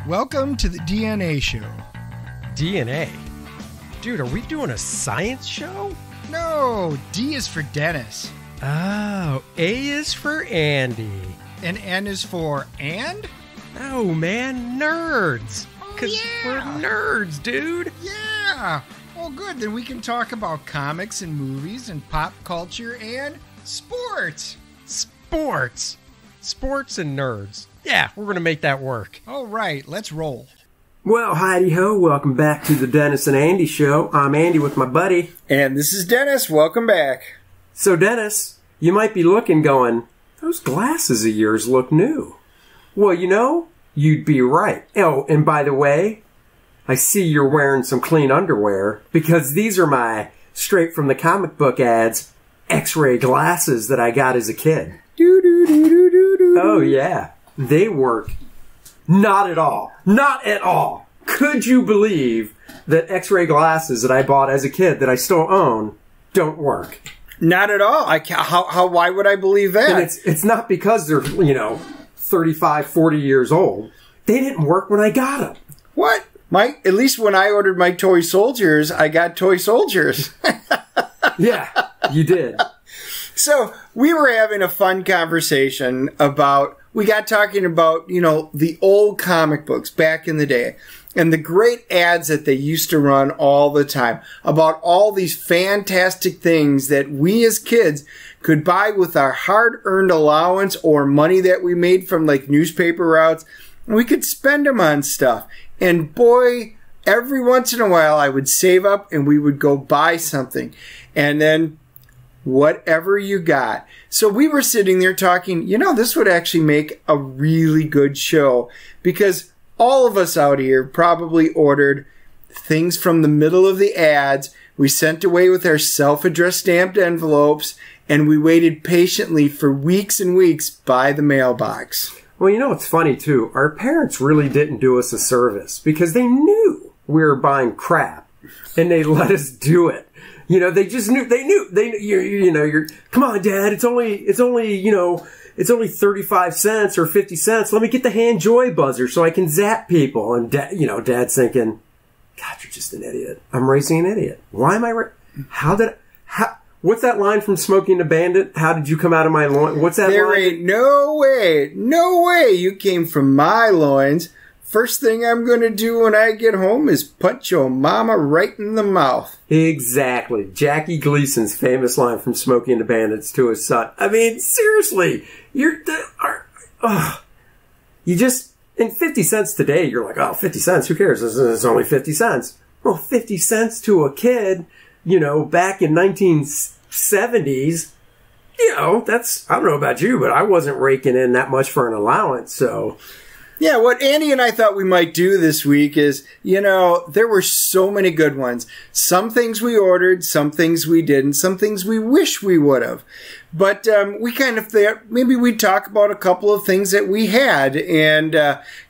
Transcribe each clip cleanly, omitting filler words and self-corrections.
Welcome to the DNA show. DNA? Dude, are we doing a science show? No, D is for Dennis. Oh, A is for Andy. And N is for and? Oh, man, nerds. Oh, Because yeah. we're nerds, dude. Yeah. Well, good. Then we can talk about comics and movies and pop culture and sports. Sports. Sports and nerds. Yeah, we're going to make that work. All right, let's roll. Well, hidey-ho, welcome back to the Dennis and Andy show. I'm Andy with my buddy. And this is Dennis. Welcome back. So, Dennis, you might be looking going, those glasses of yours look new. Well, you know, you'd be right. Oh, and by the way, I see you're wearing some clean underwear because these are my straight from the comic book ads X-ray glasses that I got as a kid. Oh, yeah. They work. Not at all. Not at all. Could you believe that X-ray glasses that I bought as a kid that I still own don't work? Not at all. Why would I believe that? And it's not because they're, 35, 40 years old. They didn't work when I got them. What? At least when I ordered my toy soldiers, I got toy soldiers. Yeah, you did. So we were having a fun conversation about, we got talking about, the old comic books back in the day and the great ads that they used to run all the time about all these fantastic things that we as kids could buy with our hard-earned allowance or money that we made from like newspaper routes. And we could spend them on stuff. And boy, every once in a while I would save up and we would go buy something. And then whatever you got. So we were sitting there talking, this would actually make a really good show because all of us out here probably ordered things from the middle of the ads. We sent away with our self-addressed stamped envelopes and we waited patiently for weeks and weeks by the mailbox. Well, it's funny too. Our parents really didn't do us a service because they knew we were buying crap and they let us do it. They just knew, you're, come on, Dad, it's only 35 cents or 50 cents. Let me get the hand joy buzzer so I can zap people. And Dad's thinking, God, you're just an idiot. I'm raising an idiot. Why am I, what's that line from Smokey and the Bandit? How did you come out of my loins? What's that line? There ain't no way you came from my loins. First thing I'm going to do when I get home is punch your mama right in the mouth. Exactly. Jackie Gleason's famous line from Smokey and the Bandits to his son. I mean, seriously, you just, in 50 cents today, you're like, oh, 50 cents, who cares? It's only 50 cents. Well, 50 cents to a kid, back in 1970s, that's, I don't know about you, but I wasn't raking in that much for an allowance, so... Yeah, what Andy and I thought we might do this week is, there were so many good ones. Some things we ordered, some things we didn't, some things we wish we would have. But we kind of thought maybe we'd talk about a couple of things that we had and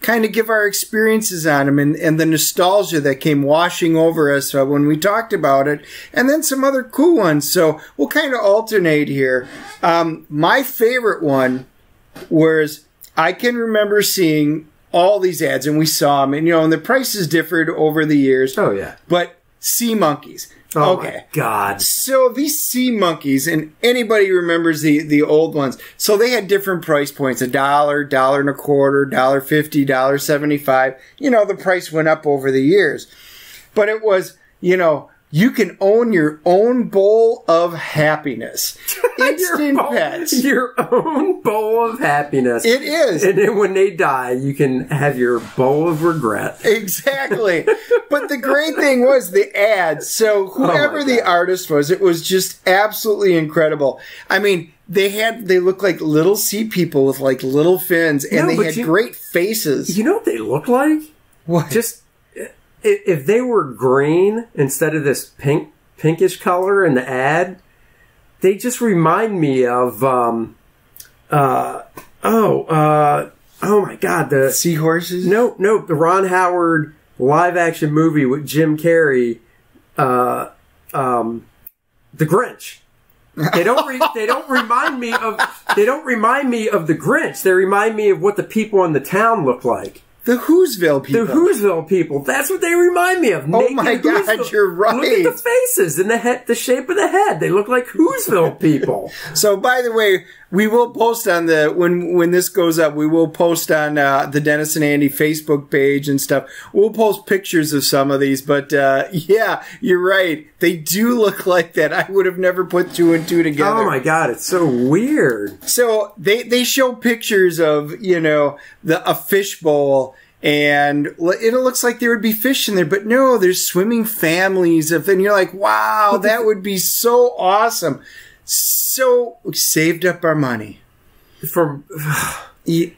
kind of give our experiences on them and the nostalgia that came washing over us when we talked about it, and then some other cool ones. So we'll kind of alternate here. My favorite one was... I can remember seeing all these ads, and we saw them, and and the prices differed over the years. Oh, yeah. But sea monkeys. Oh, okay. My God. So these sea monkeys, and anybody remembers the old ones, so they had different price points, $1, $1.25, $1.50, $1.75. The price went up over the years. But it was, you can own your own bowl of happiness. Instant Pets. Your own bowl of happiness. It is. And then when they die, you can have your bowl of regret. Exactly. But the great thing was the ads. So whoever the artist was, it was just absolutely incredible. I mean, they looked like little sea people with like little fins, and they had great faces. You know what they look like? What? Just... If they were green instead of this pinkish color in the ad, they just remind me of oh my God, the seahorses. No, the Ron Howard live action movie with Jim Carrey, The Grinch. They don't remind me of the Grinch. They remind me of what the people in the town look like. The Whoville people. The Whoville people. That's what they remind me of. Oh my God, Whoville. you're right. Look at the faces and the head, the shape of the head. They look like Whoville people. So, by the way, we will post on the when this goes up. We will post on the Dennis and Andy Facebook page and stuff. We'll post pictures of some of these. But yeah, you're right. They do look like that. I would have never put two and two together. Oh my God, it's so weird. So they show pictures of a fishbowl. And it looks like there would be fish in there, but no, there's swimming families of, and you're like, wow, that would be so awesome. So we saved up our money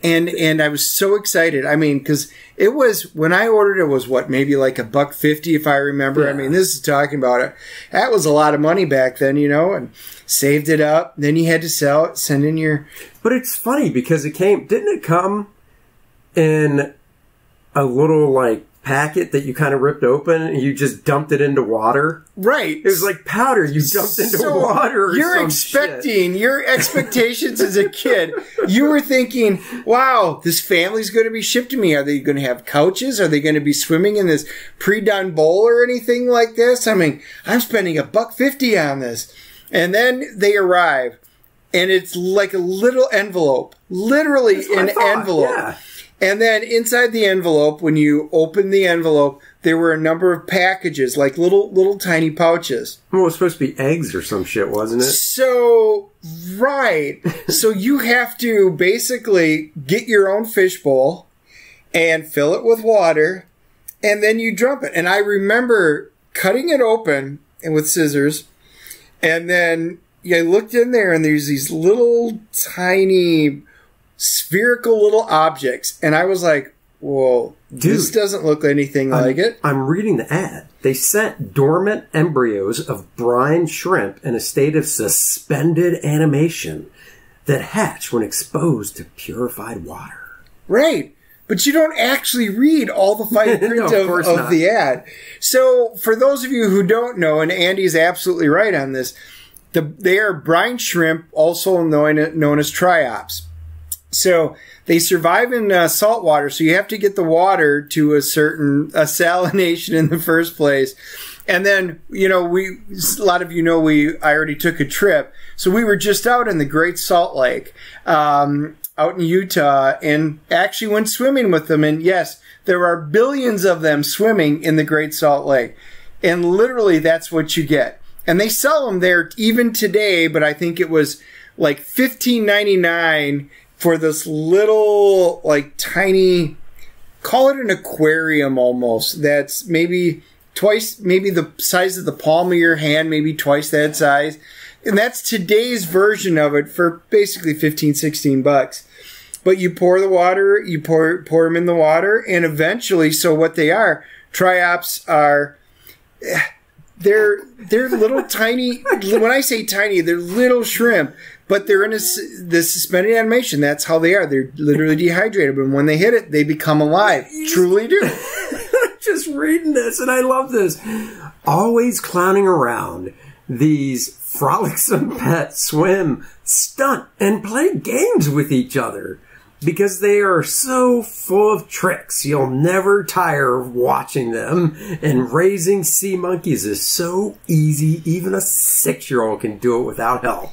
and I was so excited. I mean, because it was, when I ordered it was what, maybe like $1.50 if I remember. Yeah. I mean, this is talking about it. That was a lot of money back then, and saved it up. Then you had to sell it, send in your. But it's funny because didn't it come in a little like packet that you kind of ripped open and you just dumped it into water? Right. It was like powder you dumped into water or you're some expecting, shit. Your expectations as a kid, you were thinking, wow, this family's going to be shipped to me. Are they going to have couches? Are they going to be swimming in this pre-done bowl or anything like this? I mean, I'm spending $1.50 on this. And then they arrive and it's like a little envelope, literally an envelope. Yeah. And then inside the envelope, when you open the envelope, there were a number of packages, like little tiny pouches. Well, it was supposed to be eggs or some shit, wasn't it? So, right. So you have to basically get your own fishbowl and fill it with water, and then you dump it. And I remember cutting it open and with scissors, and then I looked in there, and there's these little tiny spherical little objects, and I was like, whoa, dude, this doesn't look anything like it. I'm reading the ad. They sent dormant embryos of brine shrimp in a state of suspended animation that hatch when exposed to purified water. Right. But you don't actually read all the fine print No, of the ad. So for those of you who don't know, and Andy's absolutely right on this, they are brine shrimp, also known as triops. So they survive in salt water, so you have to get the water to a certain salination in the first place. And then, a lot of I already took a trip. So we were just out in the Great Salt Lake, out in Utah, and actually went swimming with them. And yes, there are billions of them swimming in the Great Salt Lake. And literally that's what you get. And they sell them there even today, but I think it was like $15.99 for this little, like, tiny, call it an aquarium almost, that's maybe the size of the palm of your hand, maybe twice that size. And that's today's version of it for basically $15-16. But you pour the water, you pour them in the water, and eventually, so what they are, triops are, they're little tiny, when I say tiny, they're little shrimp. But they're in this suspended animation. That's how they are. They're literally dehydrated. But when they hit it, they become alive. Truly do. I'm just reading this, and I love this. Always clowning around, these frolicsome pets swim, stunt, and play games with each other. Because they are so full of tricks, you'll never tire of watching them. And raising sea monkeys is so easy, even a 6-year-old can do it without help.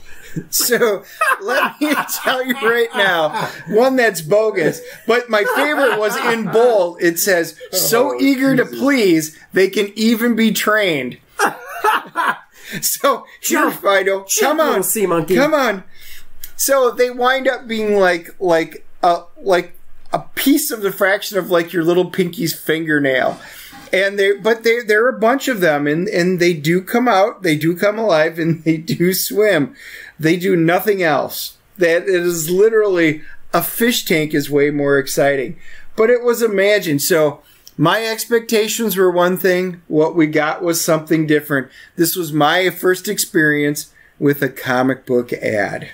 So let me tell you right now, one that's bogus, but my favorite was in bold. It says, so eager to please, they can even be trained. So here, Fido, come on, sea monkey. Come on. So they wind up being like a piece of the fraction of like your little pinky's fingernail. And there are a bunch of them, and they do come out, they do come alive, and they do swim. They do nothing else. That it is literally, a fish tank is way more exciting. But it was imagined. So my expectations were one thing. What we got was something different. This was my first experience with a comic book ad.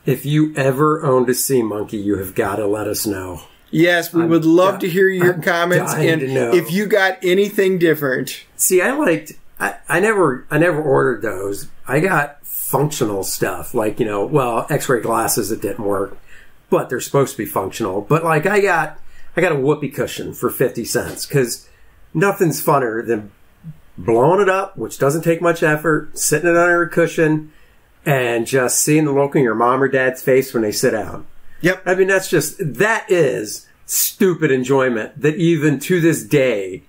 If you ever owned a sea monkey, you have got to let us know. Yes, we would love to hear your comments, and if you got anything different. See, I never ordered those. I got functional stuff, like, X-ray glasses that didn't work, but they're supposed to be functional. But like I I got a whoopee cushion for 50 cents because nothing's funner than blowing it up, which doesn't take much effort, sitting it under a cushion, and just seeing the look on your mom or dad's face when they sit down. Yep. I mean, that is stupid enjoyment that even to this day,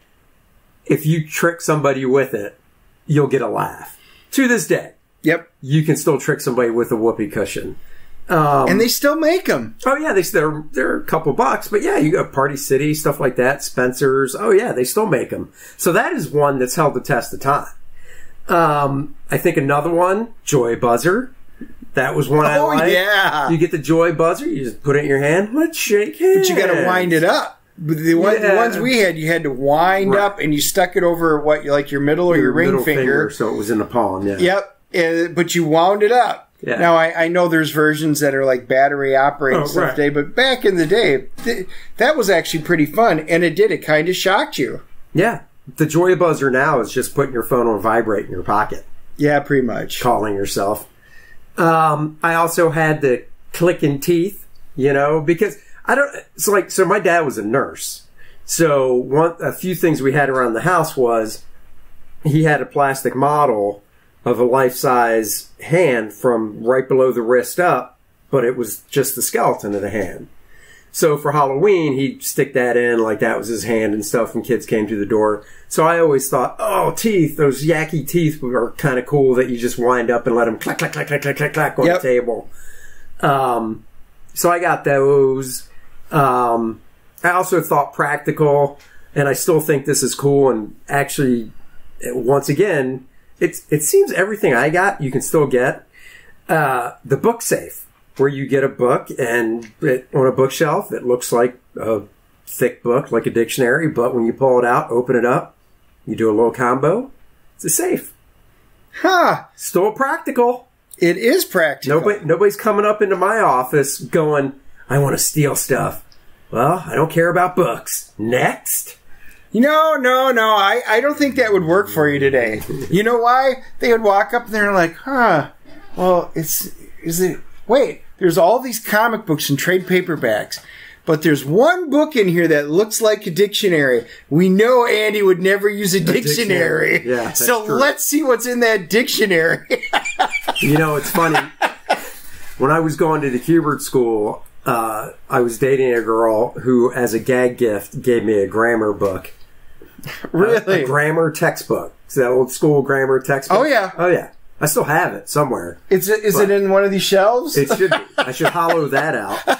if you trick somebody with it, you'll get a laugh. To this day. Yep. You can still trick somebody with a whoopee cushion. And they still make them. Oh, yeah, they're a couple bucks. But, yeah, you got Party City, stuff like that, Spencer's. Oh, yeah, they still make them. So that is one that's held the test of time. I think another one, Joy Buzzer. That was one I liked. Oh, yeah. You get the Joy Buzzer, you just put it in your hand, let's shake hands. But you got to wind it up. The ones we had, you had to wind up, and you stuck it over your middle or your ring finger. So it was in the palm, yeah. Yep, but you wound it up. Yeah. Now, I know there's versions that are like battery operated stuff today, but back in the day, that was actually pretty fun, and it kind of shocked you. Yeah. The Joy Buzzer now is just putting your phone on vibrate in your pocket. Yeah, pretty much. Calling yourself. I also had the clicking teeth, because so my dad was a nurse. So a few things we had around the house was he had a plastic model of a life-size hand from right below the wrist up, but it was just the skeleton of the hand. So for Halloween, he'd stick that in like that was his hand and stuff when kids came to the door. So I always thought, oh, teeth, those yucky teeth are kind of cool that you just wind up and let them clack, clack, clack, clack, clack, clack, clack on the table. So I got those. I also thought practical, and I still think this is cool. And actually, once again, it seems everything I got, you can still get. The book safe, where you get a book and on a bookshelf, it looks like a thick book, like a dictionary, but when you pull it out, open it up, you do a little combo, it's a safe. Huh. Still practical. It is practical. Nobody's coming up into my office going, I want to steal stuff. Well, I don't care about books. Next. No. I don't think that would work for you today. You know why? They would walk up and they're like, well, wait, there's all these comic books and trade paperbacks, but there's one book in here that looks like a dictionary. We know Andy would never use a dictionary. Yeah, so true. Let's see what's in that dictionary. It's funny. When I was going to the Hubert school, I was dating a girl who, as a gag gift, gave me a grammar book. Really? A grammar textbook. It's that old school grammar textbook. Oh, yeah. Oh, yeah. I still have it somewhere. Is it in one of these shelves? It should be. I should hollow that out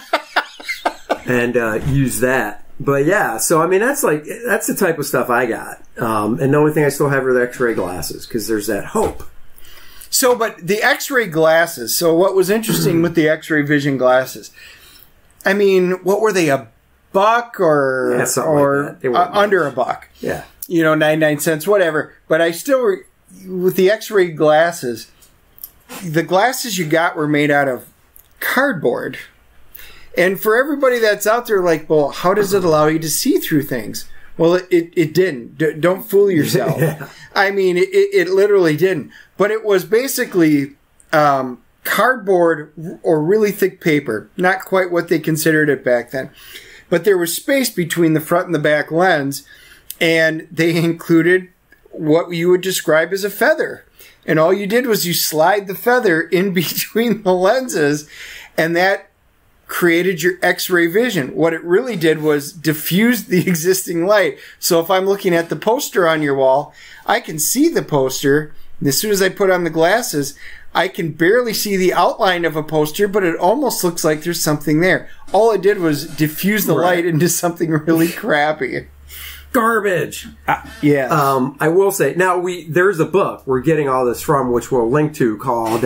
and use that. But yeah, so I mean, that's the type of stuff I got. And the only thing I still have are the X-ray glasses because there's that hope. So, but the X-ray glasses. So, what was interesting with the X-ray vision glasses? I mean, what were they? $1 or like that. Under $1? Yeah, 99 cents, whatever. But I still. With the X-ray glasses, the glasses you got were made out of cardboard. And for everybody that's out there like, well, how does it allow you to see through things? Well, it didn't. Don't fool yourself. Yeah. I mean, it literally didn't. But it was basically cardboard or really thick paper. Not quite what they considered it back then. But there was space between the front and the back lens. And they included what you would describe as a feather. And all you did was you slide the feather in between the lenses, and that created your X-ray vision. What it really did was diffuse the existing light. So if I'm looking at the poster on your wall, I can see the poster. And as soon as I put on the glasses, I can barely see the outline of a poster, but it almost looks like there's something there. All it did was diffuse the light into something really crappy. Garbage. Yeah. I will say now there's a book we're getting all this from, which we'll link to, called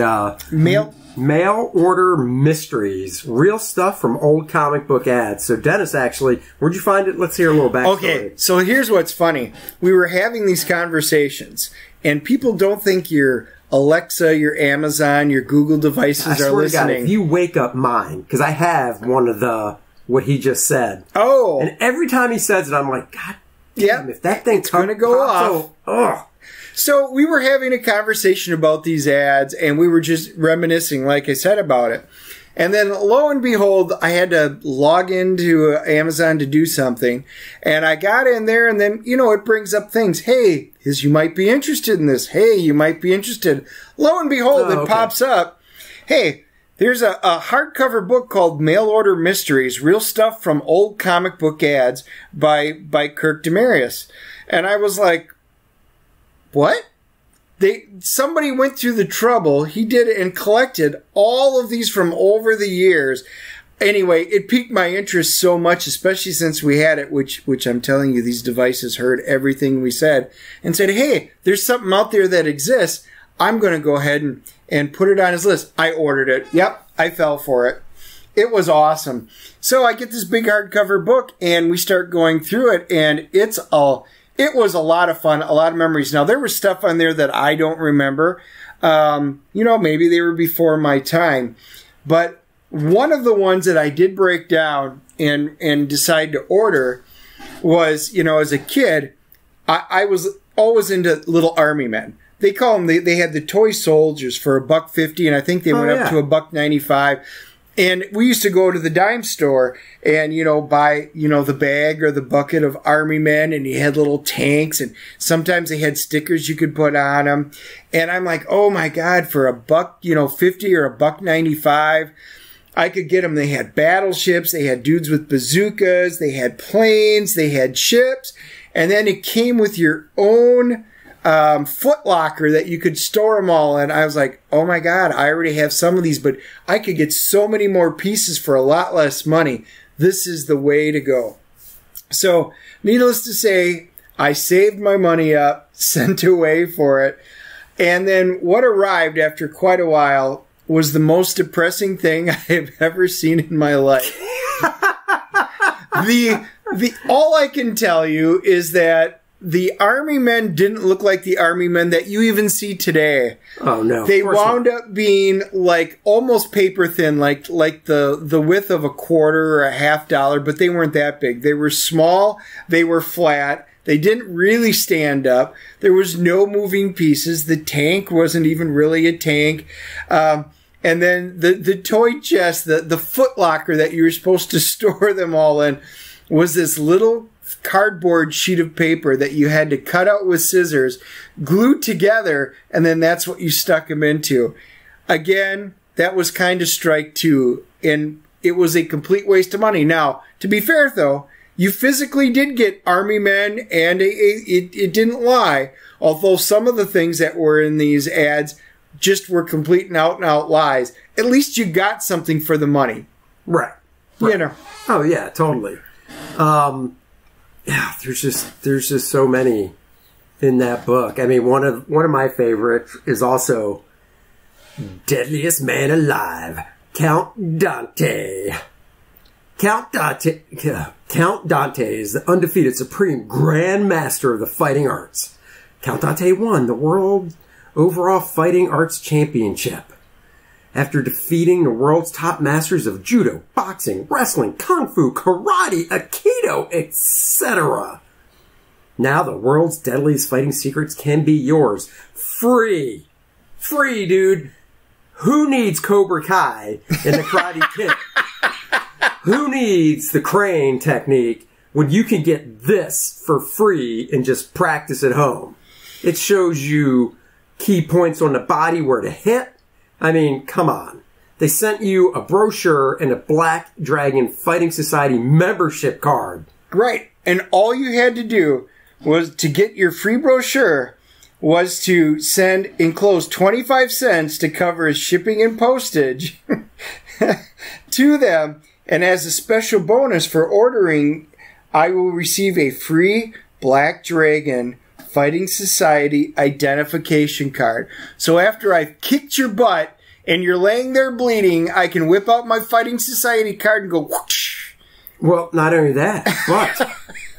Mail Order Mysteries: Real Stuff from Old Comic Book Ads. So Dennis, actually, where'd you find it? Let's hear a little backstory. Okay, so here's what's funny. We were having these conversations, and people don't think your Alexa, your Amazon, your Google devices are listening. God, if you wake up mine, because I have one of what he just said. Oh. And every time he says it, I'm like, God. Yeah, if that thing's going to go off. So we were having a conversation about these ads, and we were just reminiscing, like I said, about it. And then lo and behold, I had to log into Amazon to do something. And I got in there and then, it brings up things. Hey, you might be interested in this. Hey, you might be interested. Lo and behold, it pops up. Hey, there's a hardcover book called Mail Order Mysteries, Real Stuff from Old Comic Book Ads by Kirk Demaris. And I was like, what? Somebody went through the trouble. He did it and collected all of these from over the years. Anyway, it piqued my interest so much, especially since we had it, which I'm telling you, these devices heard everything we said and said, hey, there's something out there that exists. I'm going to go ahead and put it on his list. I ordered it. Yep, I fell for it. It was awesome. So I get this big hardcover book and we start going through it, and it was a lot of fun, a lot of memories. Now, there was stuff on there that I don't remember. Maybe they were before my time. But one of the ones that I did break down and decide to order was, as a kid, I was always into little army men. They call them, they had the toy soldiers for $1.50, and I think they went up to $1.95. And we used to go to the dime store and, buy, the bag or the bucket of army men, and you had little tanks, and sometimes they had stickers you could put on them. And I'm like, oh my God, for $1.50 or $1.95, I could get them. They had battleships, they had dudes with bazookas, they had planes, they had ships, and then it came with your own Foot Locker that you could store them all in. I was like, oh my God, I already have some of these, but I could get so many more pieces for a lot less money. This is the way to go. So, needless to say, I saved my money up, sent away for it, and then what arrived after quite a while was the most depressing thing I have ever seen in my life. All I can tell you is that the army men didn't look like the army men that you even see today. Oh no! They wound up being like almost paper thin, like the width of a quarter or a $50, but they weren't that big. They were small. They were flat. They didn't really stand up. There was no moving pieces. The tank wasn't even really a tank. And then the toy chest, the Foot Locker that you were supposed to store them all in, was this little cardboard sheet of paper that you had to cut out with scissors, glue together, and then that's what you stuck them into. Again, that was kind of strike two, and it was a complete waste of money. Now, to be fair though, you physically did get army men, and it didn't lie, although some of the things that were in these ads just were complete and out lies. At least you got something for the money. Right. Oh yeah, totally. Yeah, there's just so many in that book. I mean, one of my favorites is also Deadliest Man Alive, Count Dante. Count Dante is the undefeated supreme grand master of the fighting arts. Count Dante won the World Overall Fighting Arts Championship after defeating the world's top masters of judo, boxing, wrestling, kung fu, karate, aikido, etc. Now the world's deadliest fighting secrets can be yours. Free. Free, dude. Who needs Cobra Kai and the Karate Kid? Who needs the crane technique when you can get this for free and just practice at home? It shows you key points on the body where to hit. I mean, come on. They sent you a brochure and a Black Dragon Fighting Society membership card. Right. And all you had to do was to get your free brochure was to enclose 25 cents to cover shipping and postage to them. And as a special bonus for ordering, I will receive a free Black Dragon Fighting Society identification card. So after I've kicked your butt and you're laying there bleeding, I can whip out my Fighting Society card and go whoosh. Well, not only that, but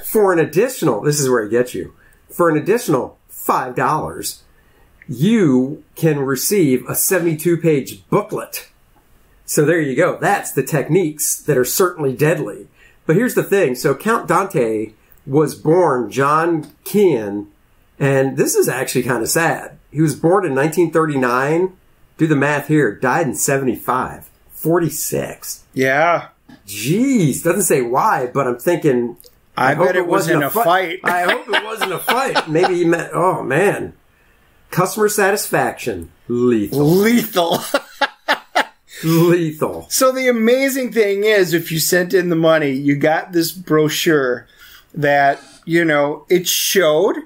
for an additional, this is where I get you, for an additional $5, you can receive a 72-page booklet. So there you go. That's the techniques that are certainly deadly. But here's the thing. So Count Dante was born John Kean, and this is actually kind of sad. He was born in 1939. Do the math here. Died in 75. 46. Yeah. Jeez, doesn't say why, but I'm thinking. I bet it wasn't a fight. I hope it wasn't a fight. Maybe he meant, oh man. Customer satisfaction. Lethal. Lethal. So the amazing thing is, if you sent in the money, you got this brochure that, you know, it showed,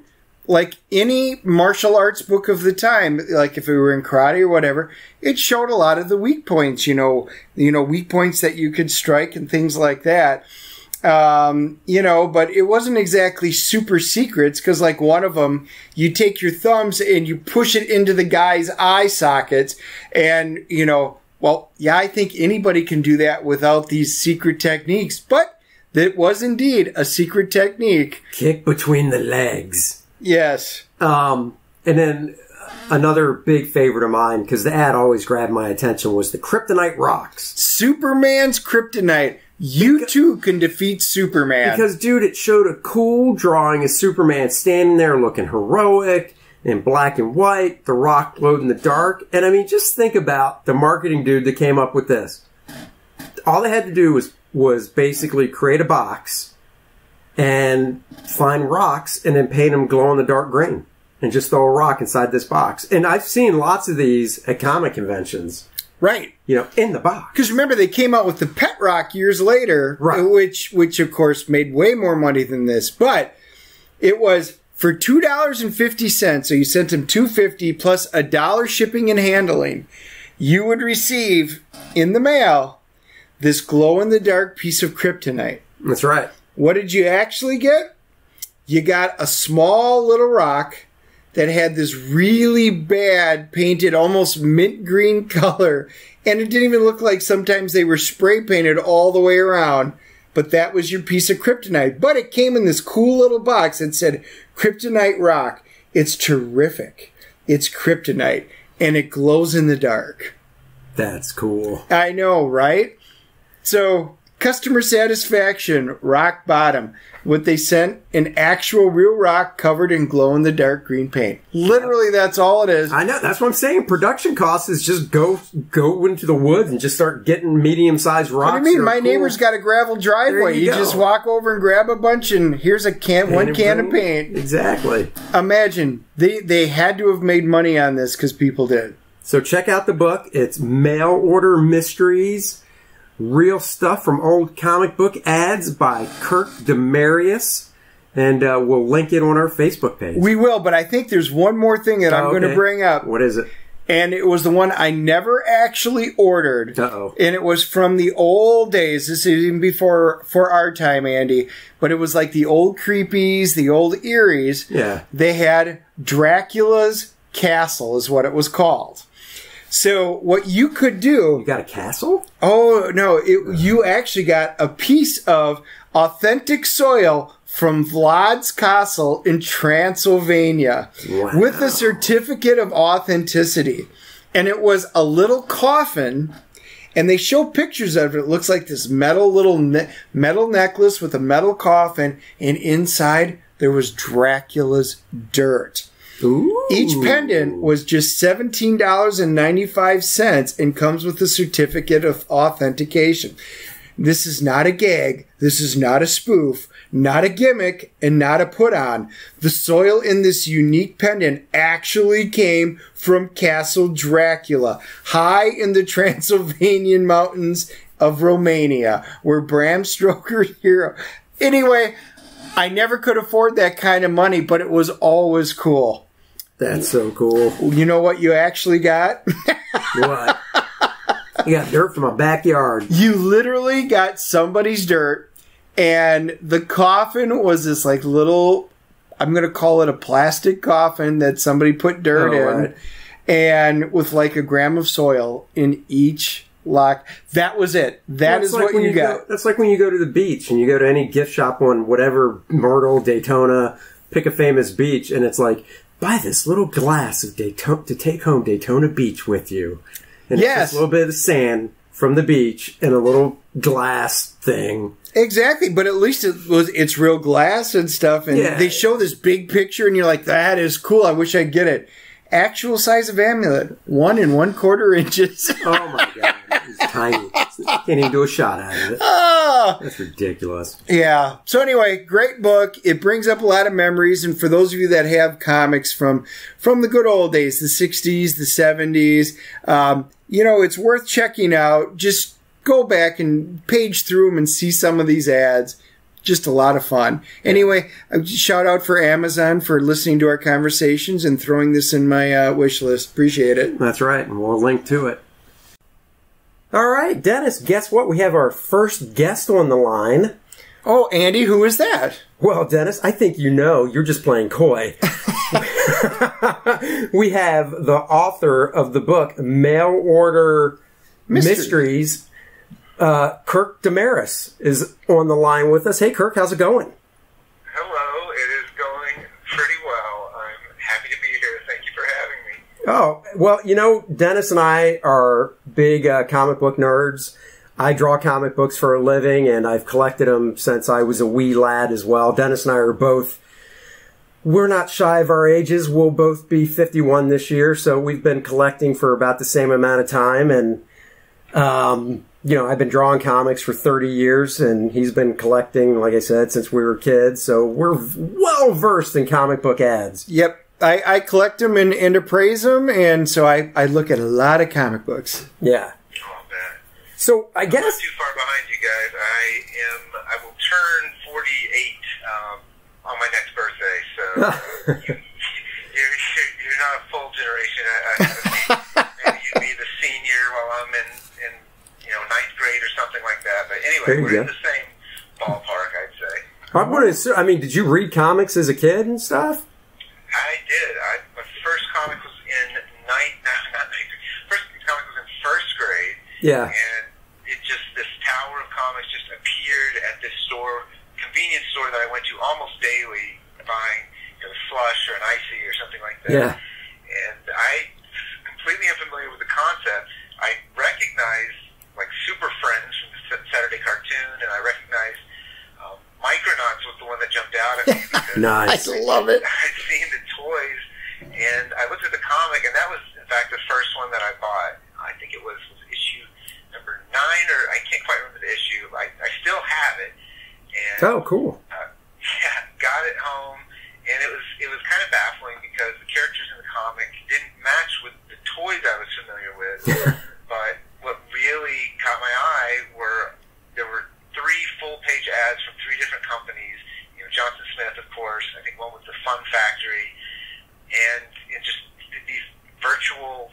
like any martial arts book of the time, like if it were in karate or whatever, it showed a lot of the weak points, you know, weak points that you could strike and things like that. You know, but it wasn't exactly super secrets, because like one of them, you take your thumbs and you push it into the guy's eye sockets, and, you know, well, yeah, I think anybody can do that without these secret techniques, but that was indeed a secret technique. Kick between the legs. Yes. And then another big favorite of mine, because the ad always grabbed my attention, was the Kryptonite Rocks. Superman's Kryptonite. You too can defeat Superman. Because, dude, it showed a cool drawing of Superman standing there looking heroic in black and white, the rock glowed in the dark. And, I mean, just think about the marketing dude that came up with this. All they had to do was basically create a box and find rocks and then paint them glow-in-the-dark green. And just throw a rock inside this box. And I've seen lots of these at comic conventions. Right. You know, in the box. Because remember, they came out with the Pet Rock years later, right, which of course made way more money than this. But it was for $2.50, so you sent them $2.50 plus $1 shipping and handling. You would receive in the mail this glow-in-the-dark piece of kryptonite. That's right. What did you actually get? You got a small little rock that had this really bad painted, almost mint green color. And it didn't even look like sometimes they were spray painted all the way around. But that was your piece of kryptonite. But it came in this cool little box that said Kryptonite Rock. It's terrific. It's kryptonite. And it glows in the dark. That's cool. I know, right? So, customer satisfaction, rock bottom. What they sent, an actual real rock covered in glow-in-the-dark green paint. Literally, that's all it is. I know. That's what I'm saying. Production costs is just go into the woods and just start getting medium-sized rocks. What do you mean? My neighbor's got a gravel driveway. You just walk over and grab a bunch, and here's one can of paint. Exactly. Imagine. They had to have made money on this because people did. So check out the book. It's Mail Order Mysteries. Real stuff from old comic book ads by Kirk Demaris. And we'll link it on our Facebook page. We will, but I think there's one more thing that I'm going to bring up. What is it? And it was the one I never actually ordered. Uh-oh. And it was from the old days. This is even before for our time, Andy. But it was like the old Creepies, the old Eries. Yeah. They had Dracula's Castle is what it was called. So what you could do... You got a castle? Oh, no. You actually got a piece of authentic soil from Vlad's Castle in Transylvania. Wow. With a certificate of authenticity. And it was a little coffin, and they show pictures of it. It looks like this metal necklace with a metal coffin, and inside there was Dracula's dirt. Ooh. Each pendant was just $17.95 and comes with a certificate of authentication. This is not a gag. This is not a spoof, not a gimmick, and not a put-on. The soil in this unique pendant actually came from Castle Dracula, high in the Transylvanian mountains of Romania, where Bram Stoker's hero... Anyway, I never could afford that kind of money, but it was always cool. That's so cool. You know what you actually got? What? You got dirt from my backyard. You literally got somebody's dirt, and the coffin was this like little, I'm going to call it a plastic coffin that somebody put dirt in, right. And with like a gram of soil in each lock. That was it. That is what you got. That's like when you go to the beach and you go to any gift shop on whatever, Myrtle, Daytona, pick a famous beach, and it's like, buy this little glass of Daytona to take home Daytona Beach with you. And yes. It's just a little bit of sand from the beach and a little glass thing. Exactly, but at least it's real glass and stuff, and they show this big picture, and you're like, that is cool, I wish I'd get it. Actual size of amulet, 1 1/4 inches. Oh my God. It's tiny. Can't even do a shot out of it. Ah! That's ridiculous. Yeah. So anyway, great book. It brings up a lot of memories. And for those of you that have comics from the good old days, the 60s, the 70s, it's worth checking out. Just go back and page through them and see some of these ads. Just a lot of fun. Anyway, shout out for Amazon for listening to our conversations and throwing this in my wish list. Appreciate it. That's right, and we'll link to it. All right, Dennis, guess what? We have our first guest on the line. Oh, Andy, who is that? Well, Dennis, I think you know. You're just playing coy. We have the author of the book, Mail Order Mysteries, Kirk Demaris is on the line with us. Hey, Kirk, how's it going? Hello, it is going pretty well. I'm happy to be here. Thank you for having me. Oh, well, Dennis and I are big comic book nerds. I draw comic books for a living, and I've collected them since I was a wee lad as well. Dennis and I are both, we're not shy of our ages. We'll both be 51 this year, so we've been collecting for about the same amount of time, and I've been drawing comics for 30 years, and he's been collecting, like I said, since we were kids. So we're well versed in comic book ads. Yep. I collect them and appraise them, and so I look at a lot of comic books. Yeah. Oh, man. So I guess... I'm not too far behind you guys. I will turn 48 on my next birthday, so you're not a full generation. Maybe you'd be the senior while I'm in ninth grade or something like that. But anyway, we're in the same ballpark, I'd say. Did you read comics as a kid and stuff? I did. My first comic was in first comic was in first grade. Yeah. And this tower of comics just appeared at this convenience store that I went to almost daily, buying slush or an icy or something like that. Yeah. And I completely unfamiliar with the concept. I recognized Super Friends from the Saturday cartoon, and I recognized Micronauts was the one that jumped out at me. Nice. I love it. I'd seen the toys, and I looked at the comic, and that was, in fact, the first one that I bought. I think it was issue number 9, or I can't quite remember the issue. I still have it. And, oh, cool. Got it home, and it was kind of baffling because the characters in the comic didn't match with the toys I was familiar with. But what really caught my eye there were 3 full-page ads from 3 different companies. Johnson Smith, of course. I think one was the Fun Factory, and just these virtual,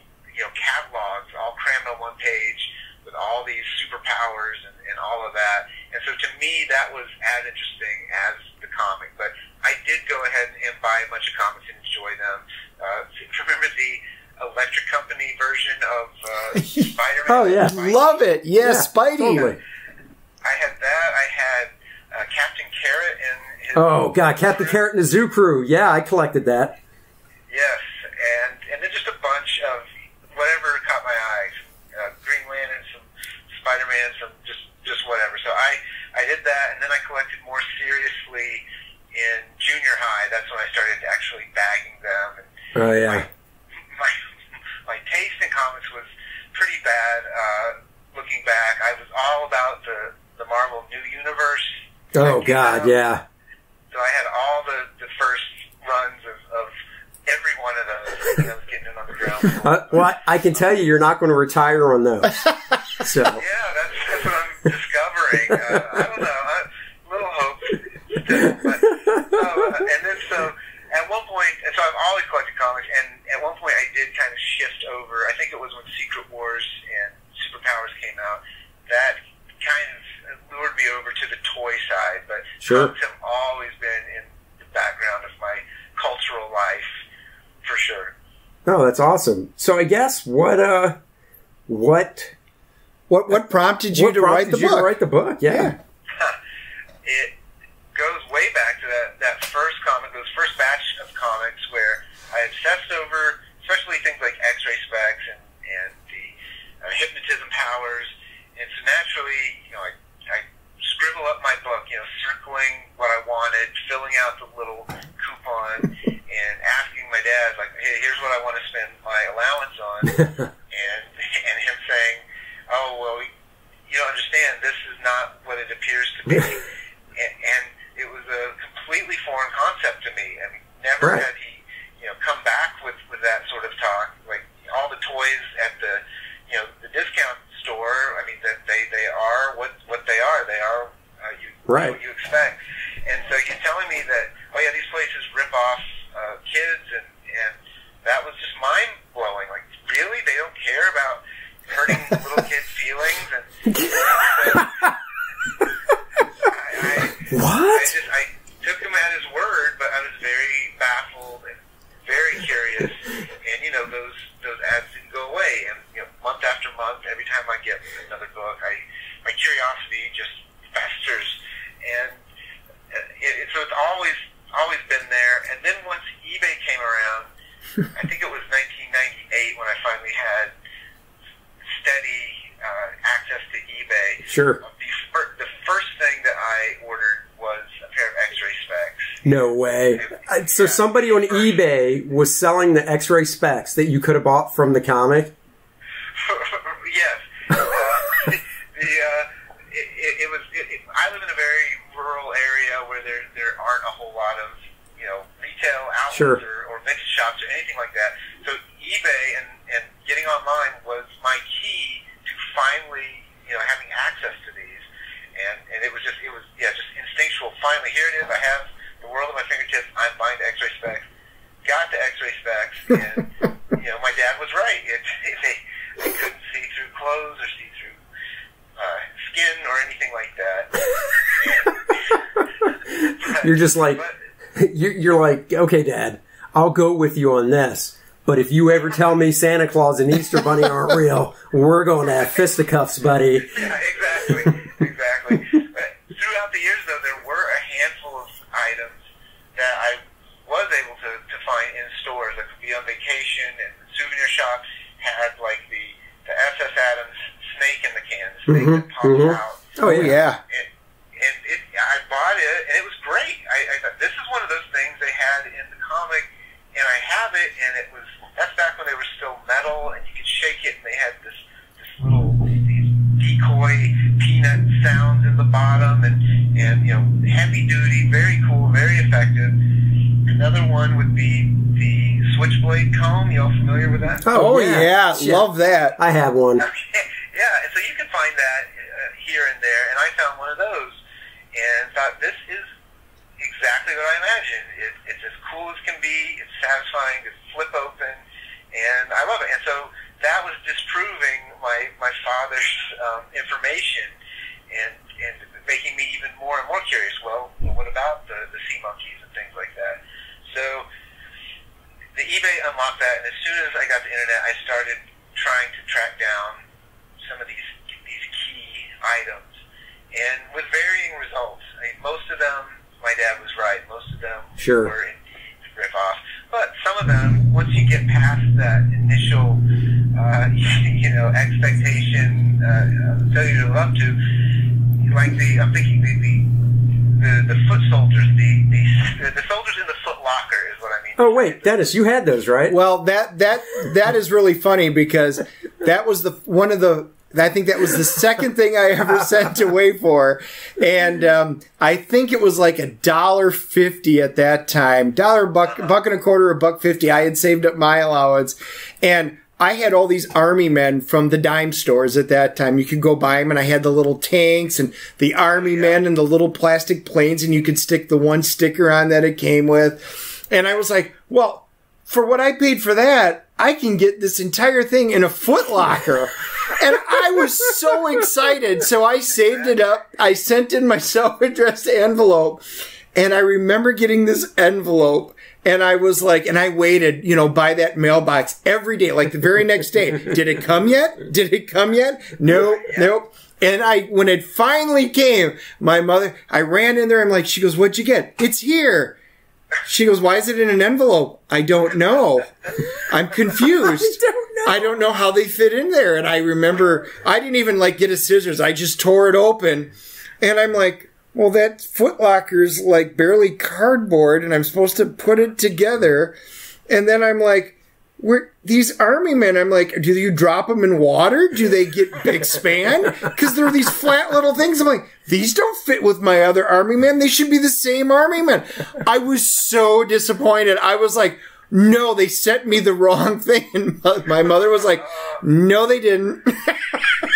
catalogs all crammed on one page with all these superpowers and all of that. And so to me, that was as interesting as the comic. But I did go ahead and buy a bunch of comics and enjoy them. Remember the Electric Company version of Spider-Man? Oh, yeah. Love it. Yes, yeah, Spidey. Totally. I had that. I had Captain Carrot and his... Oh, God, Captain Carrot and the Zoo Crew. Yeah, I collected that. Yes, and then just a bunch of whatever caught my eye. Green Lantern, some Spider-Man, some just whatever. So I did that, and then I collected more seriously in junior high. That's when I started actually bagging them. And oh, yeah. My taste in comics was pretty bad. Looking back, I was all about the Marvel New Universe. Oh, God, yeah. So I had all the first runs of every one of those. I was getting in on the ground floor. Well, I can tell you, you're not going to retire on those. So. Yeah, that's what I'm discovering. I don't know. Little hope. And then so at one point, and so I've always collected comics, and at one point I did kind of shift over. I think it was when Secret Wars and Superpowers came out. That kind of lured me over to the toy side, but sure. comics have always been in the background of my cultural life, for sure. Oh, that's awesome. So I guess what prompted you to write the book? To write the book? Yeah. It goes way back to that first comic, those first batch of comics where I obsessed over, especially things like X-ray specs and the hypnotism powers. And so naturally, I scribble up my book, circling what I wanted, filling out the little coupon, and asking my dad, hey, here's what I want to spend my allowance on, and him saying, oh, well, what it appears to be. And it was a completely foreign concept to me. I mean, never had he, come back with that sort of talk. Like all the toys at the, the discount store. I mean, that they are what they are. They are what you expect. And so he's telling me that, oh yeah, these places rip off kids, and that was just mind blowing. Like, really, they don't care about hurting little kids' feelings? And I took him at his word, but I was very baffled and very curious. And those ads didn't go away. And month after month, every time I get another book, my curiosity just festers. And so it's always been there. And then once eBay came around, I think it was 1998 when I finally had steady access to eBay. Sure. The first thing that I ordered was a pair of X-ray specs. No way. So somebody on eBay was selling the X-ray specs that you could have bought from the comic? Yes. I live in a very rural area where there aren't a whole lot of retail outlets or vintage shops or anything like that. So eBay and getting online was my key to finally having access to these, and it was just instinctual. Finally, here it is. I have the world at my fingertips. I'm buying the X-ray specs. Got the X-ray specs, and my dad was right. They couldn't see through clothes or see through skin or anything like that. You're just like, you're like, okay, Dad, I'll go with you on this. But if you ever tell me Santa Claus and Easter Bunny aren't real, we're going to have fisticuffs, buddy. Yeah, exactly. But throughout the years, though, there were a handful of items that I was able to find in stores. I could be on vacation, and the souvenir shop had like the SS Adams snake in the can, the snake that pops out. Oh, yeah. And I bought it, and it was great. I thought, this is one of those things they had in the comic, and I have it, and that's back when they were still metal, and you could shake it, and they had these decoy peanut sounds in the bottom, and heavy duty, very cool, very effective. Another one would be the Switchblade Comb. You all familiar with that? Oh yeah. Love that. I have one. Okay. Yeah, and so you can find that here and there, and I found one of those, and thought, this is exactly what I imagined. It's as cool as can be. It's satisfying to flip open, and I love it. And so that was disproving my father's information, and making me even more and more curious. Well, what about the sea monkeys and things like that? So the eBay unlocked that, and as soon as I got the internet, I started trying to track down some of these key items, and with varying results. I mean, most of them, my dad was right. Most of them were indeed rip-off. But some of them, once you get past that initial, expectation, failure to live up to, like I'm thinking the foot soldiers, the soldiers in the Foot Locker is what I mean. Oh wait, Dennis, you had those, right? Well, that is really funny because that was I think that was the second thing I ever sent away for. And I think it was like $1.50 at that time. $1, $1.25, $1.50. I had saved up my allowance. And I had all these army men from the dime stores at that time. You could go buy them, and I had the little tanks and the army men and the little plastic planes, and you could stick the one sticker on that it came with. And I was like, well, for what I paid for that, I can get this entire thing in a Foot Locker. And I was so excited. So I saved it up. I sent in my self-addressed envelope. And I remember getting this envelope. And I was like, and I waited, by that mailbox every day, like the very next day. Did it come yet? Did it come yet? No, nope. And when it finally came, my mother, I ran in there. I'm like, she goes, what'd you get? It's here. She goes, why is it in an envelope? I don't know. I'm confused. I don't know how they fit in there. And I remember I didn't even get a scissors. I just tore it open. And I'm like, well, that Foot Locker's barely cardboard, and I'm supposed to put it together. And then I'm like, these army men, I'm like, do you drop them in water? Do they get big span? Because they're these flat little things. I'm like, these don't fit with my other army men. They should be the same army men. I was so disappointed. I was like, no, they sent me the wrong thing. And my mother was like, no, they didn't.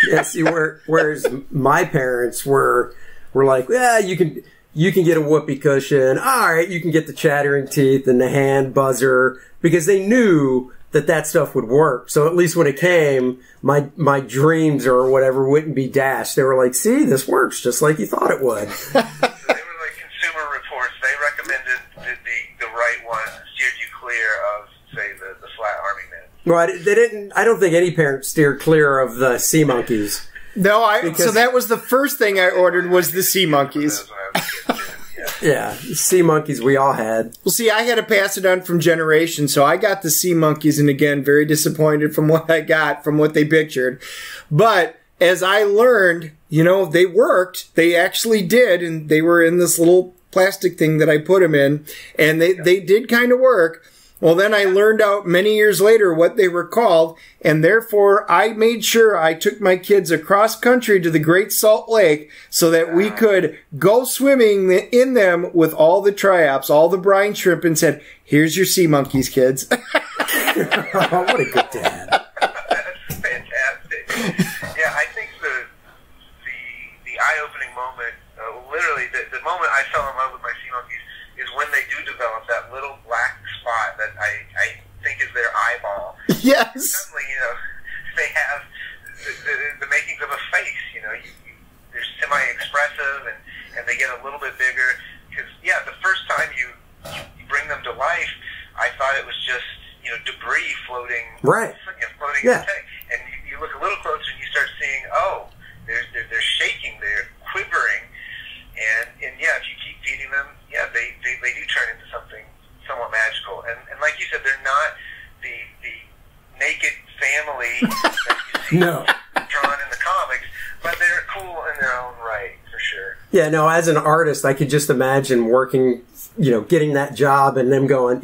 Yeah, see, whereas my parents were like, yeah, you can get a whoopee cushion. All right, you can get the chattering teeth and the hand buzzer, because they knew that stuff would work. So at least when it came, my dreams or whatever wouldn't be dashed. They were like, see, this works just like you thought it would. They were like Consumer Reports. They recommended the right one, steered you clear of, say, the flat army men. Well, they didn't. I don't think any parent steered clear of the sea monkeys. No, so that was the first thing I ordered was the sea monkeys. Yeah, sea monkeys we all had. Well, see, I had to pass it on from generation, so I got the sea monkeys, and again, very disappointed from what I got, from what they pictured. But as I learned, they worked. They actually did, and they were in this little plastic thing that I put them in, and they did kind of work. Well, then I learned out many years later what they were called, and therefore I made sure I took my kids across country to the Great Salt Lake so that we could go swimming in them with all the triops, all the brine shrimp, and said, here's your sea monkeys, kids. Oh, what a good dad. That's fantastic. Yeah, I think the eye-opening moment, literally the moment I fell in love with my sea monkeys is when they do develop that little black spot that I think is their eyeball. Yes. Suddenly, they have the makings of a face. They're semi-expressive and they get a little bit bigger. Because the first time you bring them to life, I thought it was just debris floating. Right. Floating in the tank. And you look a little closer and you start seeing, they're shaking, they're quivering. And if you keep feeding them, they do turn into something somewhat magical. And like you said, they're not the naked family that you see drawn in the comics, but they're cool in their own right, for sure. Yeah, no, as an artist, I could just imagine working, getting that job and them going,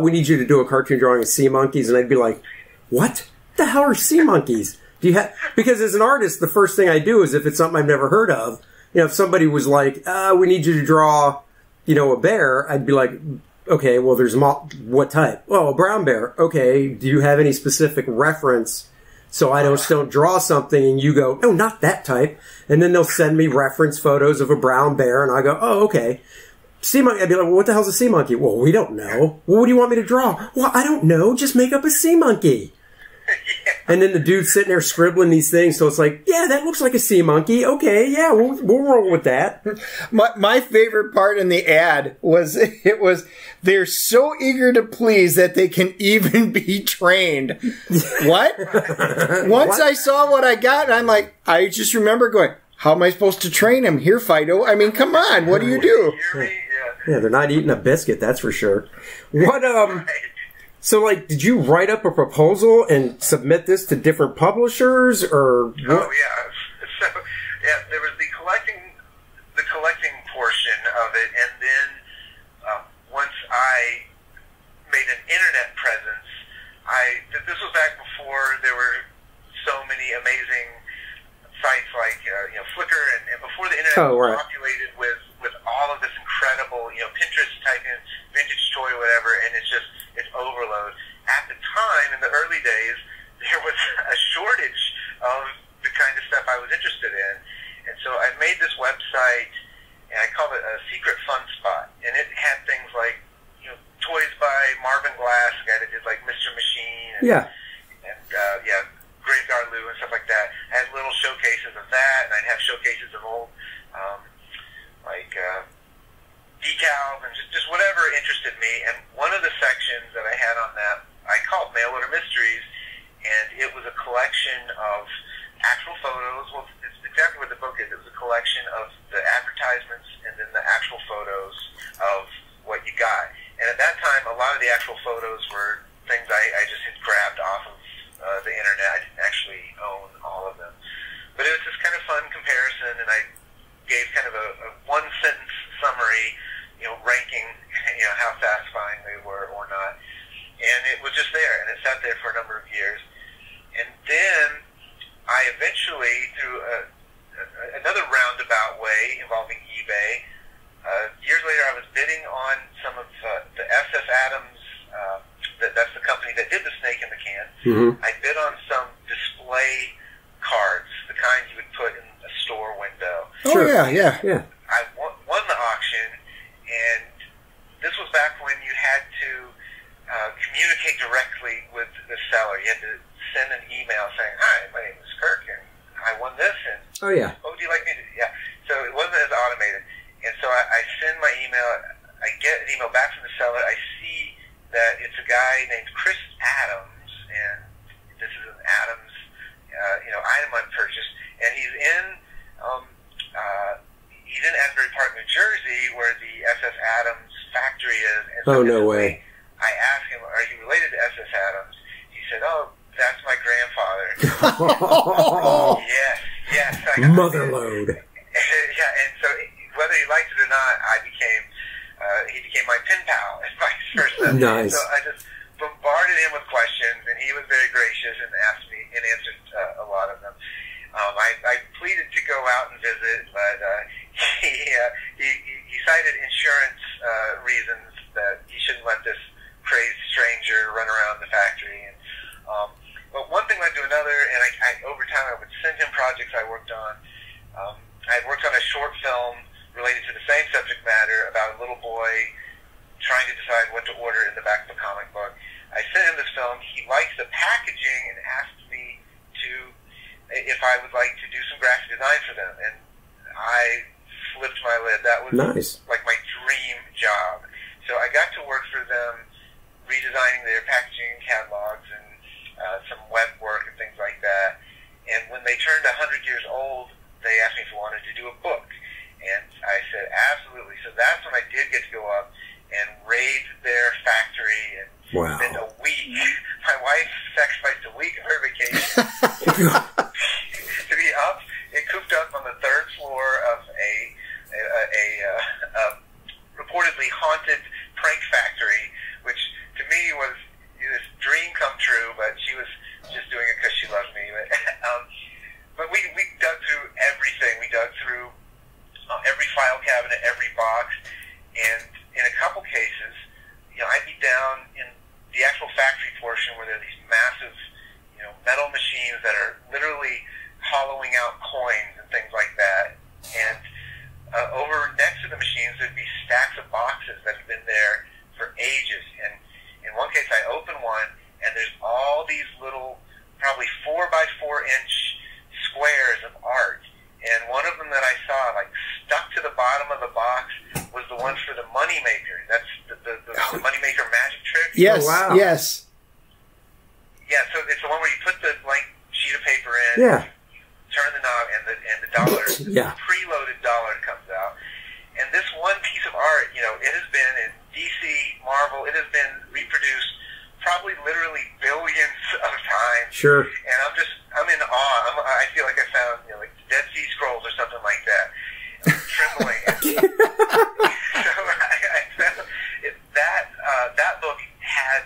we need you to do a cartoon drawing of sea monkeys. And I'd be like, what the hell are sea monkeys? Because as an artist, the first thing I do is if it's something I've never heard of, if somebody was like, we need you to draw, a bear, I'd be like, okay, well, there's what type? Well, a brown bear. Okay, do you have any specific reference so I don't draw something and you go, no, not that type. And then they'll send me reference photos of a brown bear and I go, oh, okay. Sea monkey. I'd be like, well, what the hell's a sea monkey? Well, we don't know. Well, what do you want me to draw? Well, I don't know. Just make up a sea monkey. And then the dude's sitting there scribbling these things, so it's like, yeah, that looks like a sea monkey. Okay, yeah, we'll roll with that. My favorite part in the ad was they're so eager to please that they can even be trained. What? Once I saw what I got, and I'm like, I just remember going, how am I supposed to train him? Here, Fido. I mean, come on, what do you do? Yeah, they're not eating a biscuit, that's for sure. What, So, did you write up a proposal and submit this to different publishers, or what? Oh, yeah. So, there was the collecting portion of it, and then once I made an internet presence, this was back before there were so many amazing sites like Flickr, and before the internet was populated with all of this incredible, Pinterest, type in vintage toy, whatever, and it's overload. At the time, in the early days, there was a shortage of the kind of stuff I was interested in. And so I made this website, and I called it a Secret Fun Spot. And it had things like, toys by Marvin Glass, a guy that did like Mr. Machine, and Graveyard Lou and stuff like that. I had little showcases of that, and I'd have showcases of old, decals and just whatever interested me. And one of the sections that I had on that I called Mail Order Mysteries, and it was a collection of actual photos. Well, it's exactly what the book is. It was a collection of the advertisements and then the actual photos of what you got. And at that time, a lot of the actual photos were things I just had grabbed off of the internet. I didn't actually own all of them. But it was this kind of fun comparison, and I gave kind of a one-sentence summary, ranking, how satisfying they were or not. and it was just there, and it sat there for a number of years. And then I eventually, through another roundabout way involving eBay, years later I was bidding on some of the SS Adams, that's the company that did the snake in the can. Mm-hmm. I bid on some display cards, the kind you would put in a store window. Oh, yeah. I won the auction, and this was back when you had to communicate directly with the seller. You had to send an email saying, "Hi, my name is Kirk, and I won this." And Oh, yeah. "Oh, do you like me to?" Yeah. So it wasn't as automated, and so I send my email. I get an email back from the seller. I see that it's a guy named Chris Adams, and this is an Adams, item I've purchased, and he's in Asbury Park, New Jersey, where the SS Adams factory is. And so no way. I asked him, "Are you related to SS Adams?" He said, "Oh, that's my grandfather." Yes. Motherload. Yeah, and so whether he liked it or not, he became my pen pal and vice versa. Nice. So I just bombarded him with questions, and he was very gracious and asked me and answered a lot of them. I pleaded to go out and visit, but he cited insurance reasons that he shouldn't let this crazed stranger run around the factory. And but one thing led to another, and over time I would send him projects I worked on. I had worked on a short film related to the same subject matter about a little boy trying to decide what to order in the back of a comic book. I sent him this film. He liked the packaging and asked me if I would like to do some graphic design for them, and I flipped my lid. That was nice. Like my dream job. So I got to work for them, redesigning their packaging and catalogs and some web work and things like that. And when they turned 100 years old, they asked me if I wanted to do a book. And I said, absolutely. So that's when I did get to go up and raid their factory and spend a week. My wife sacrificed a week of her vacation to be up and cooped up on the third floor of a reportedly haunted prank factory, which to me was this dream come true, but she was just doing it because she loved me. But we dug through everything. We dug through every file cabinet, every box, and in a couple cases, I'd be down in the actual factory portion where there are these massive, metal machines that are literally hollowing out coins and things like that. And over next to the machines, there'd be stacks of boxes that have been there for ages. And in one case, I open one, and there's all these little, probably 4 by 4 inch squares of art. And one of them that I saw, stuck to the bottom of the box, was the one for the Moneymaker. That's the Moneymaker magic trick. Yes, oh, wow. Yes. Yeah, so it's the one where you put the blank sheet of paper in, Yeah. turn the knob, and the dollar, Yeah. the preloaded dollar comes out. And this one piece of art, it has been in DC, Marvel, it has been reproduced probably literally billions of times. Sure. And I'm in awe. I feel like I found, like the Dead Sea Scrolls or something like that. I'm trembling. So I found that book had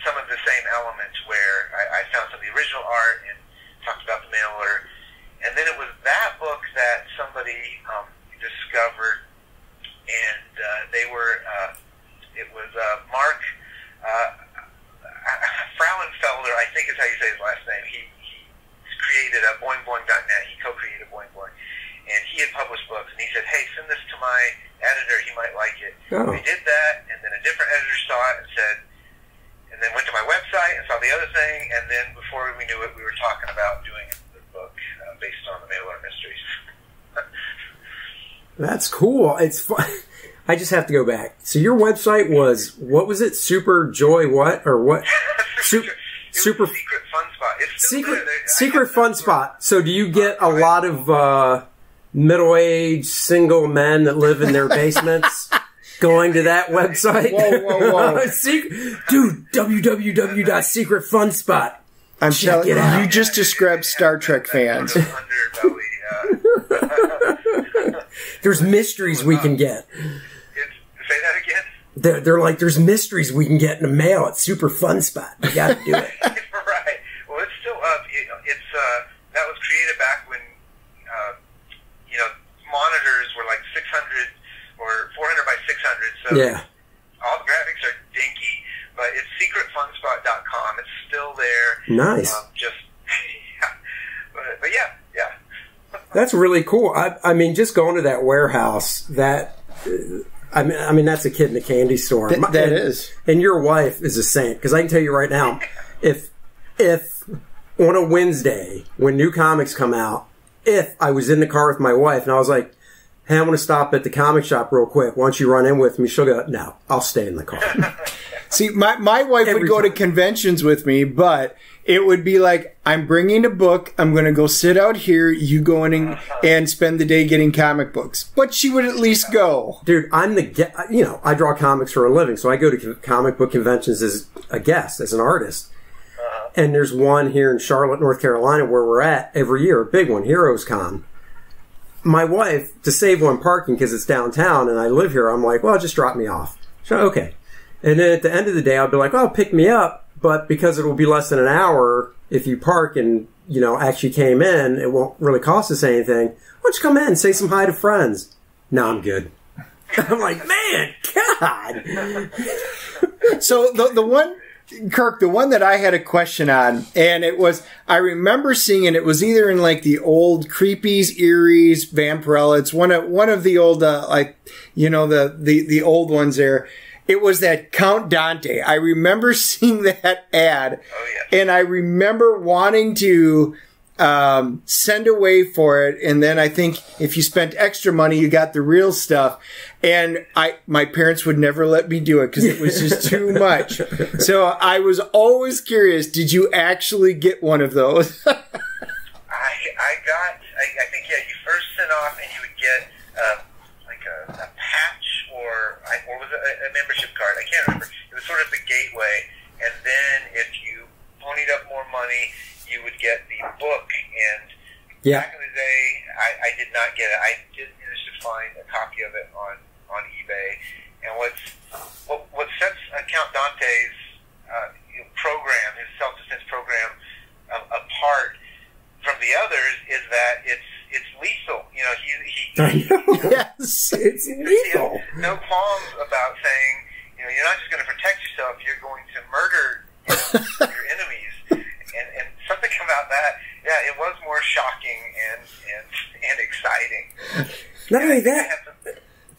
some of the same elements where I found some of the original art and talked about the mail order. And then it was that book that somebody discovered, and they were, it was Mark Frauenfelder, I think is how you say his last name. He created BoingBoing.net. He co-created Boing Boing. And he had published books, and he said, "Hey, send this to my editor. He might like it." Oh. They did that, and then a different editor saw it and said, and then went to my website and saw the other thing, and then before we knew it, we were talking about doing the book based on the mail order mysteries. That's cool. It's fun. I just have to go back. So your website was, what was it? Super Joy what? Or what? Super Secret Fun Spot. It's still there. Secret Fun Spot. So do you get a lot of middle-aged single men that live in their basements going to that website? Whoa. Dude, www.secretfunspot. I'm telling you, you just described Star Trek fans. There's mysteries we can get. Say that again? they're like, there's mysteries we can get in the mail. It's super fun spot. You got to do it. Right. Well, it's still up. That was created back when monitors were like 600 or 400 by 600. So yeah. All the graphics are dinky, but it's secretfunspot.com. It's still there. Nice. But yeah. That's really cool. I mean, just going to that warehouse, I mean, that's a kid in a candy store. That is. And your wife is a saint, because I can tell you right now, if on a Wednesday when new comics come out, if I was in the car with my wife and I was like, hey, I want to stop at the comic shop real quick, why don't you run in with me? She'll go, no, I'll stay in the car. See, my wife would go to conventions with me, but it would be like, I'm bringing a book, I'm going to go sit out here, you go in and spend the day getting comic books. But she would at least go. Dude, I draw comics for a living, so I go to comic book conventions as a guest, as an artist. And there's one here in Charlotte, North Carolina, where we're at every year, a big one, Heroes Con. My wife, to save on parking because it's downtown and I live here, I'm like, well, just drop me off. So, okay. And then at the end of the day, I'll be like, oh, pick me up. But because it will be less than an hour if you park and, actually came in, it won't really cost us anything. Why don't you come in and say some hi to friends? No, I'm good. I'm like, man, God. So the one, Kirk, the one that I had a question on, and it was, I remember seeing it, it was either in like the old Creepies, Eries, Vampirella. It's one of the old, the old ones there. It was that Count Dante. I remember seeing that ad, and I remember wanting to send away for it. And then I think if you spent extra money, you got the real stuff. And my parents would never let me do it because it was just too much. So I was always curious. Did you actually get one of those? I think you first sent off and you would get a patch or was it a membership card? I can't remember. It was sort of the gateway. And then if you ponied up more money, you would get the book. And back in the day, I did not get it. I did manage to find a copy of it on eBay. And what sets Count Dante's program, his self-defense program, apart from the others is that it's lethal. Yes, it's lethal. No qualms about saying, you're not just going to protect yourself, you're going to murder your enemies. And something about that, it was more shocking and exciting. Not only that,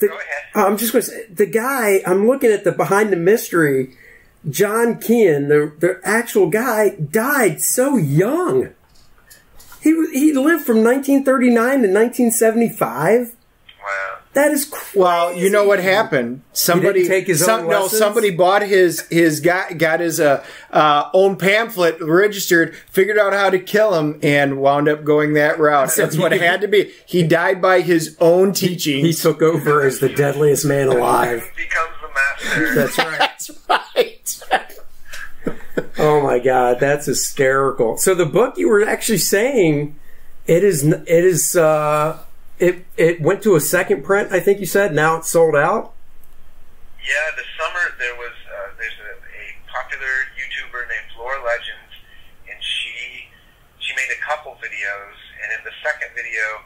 go ahead. I'm just going to say, the guy, I'm looking at the behind the mystery, John Keane, the actual guy, died so young. He lived from 1939 to 1975. Wow. That is crazy. Well, you know what happened? Somebody take his own lessons? Somebody bought got his own pamphlet registered, figured out how to kill him, and wound up going that route. That's what it had to be. He died by his own teaching. He took over as the deadliest man alive. Becomes the master. That's right. That's right. Oh my God, that's hysterical. So the book, you were actually saying it went to a second print, I think you said. Now it's sold out. Yeah, this summer there's a popular YouTuber named Laura Legends, and she made a couple videos, and in the second video,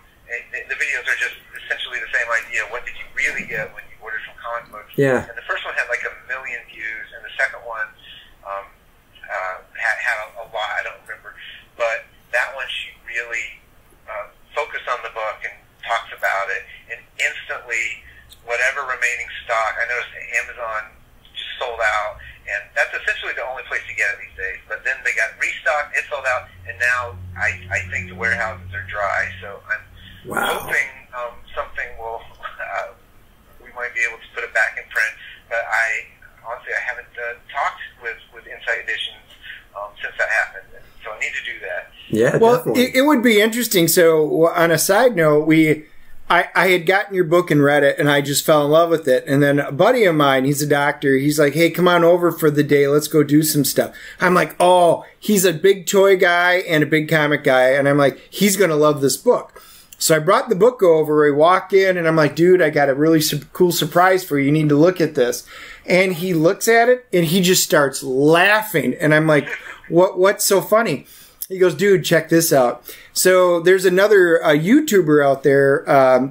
the videos are just essentially the same idea. What did you really get when you ordered from comic books? Yeah. And the first one had like 1 million views, and the second one had a lot. I don't remember, but that one she really focused on the book and talks about it, and instantly whatever remaining stock, I noticed Amazon just sold out, and that's essentially the only place to get it these days. But then they got restocked, it sold out, and now I think the warehouses are dry. So I'm hoping something will we might be able to put it back in print. But honestly I haven't talked with Insight Editions since that happened, so I need to do that. Yeah, well, definitely. it would be interesting. So on a side note, I had gotten your book and read it, and I just fell in love with it. And then a buddy of mine, he's a doctor, he's like, hey, come on over for the day. Let's go do some stuff. I'm like, oh, he's a big toy guy and a big comic guy. And I'm like, he's going to love this book. So I brought the book over. I walk in and I'm like, dude, I got a really cool surprise for you. You need to look at this. And he looks at it and he just starts laughing. And I'm like, what's so funny? He goes, dude, check this out. So there's another YouTuber out there,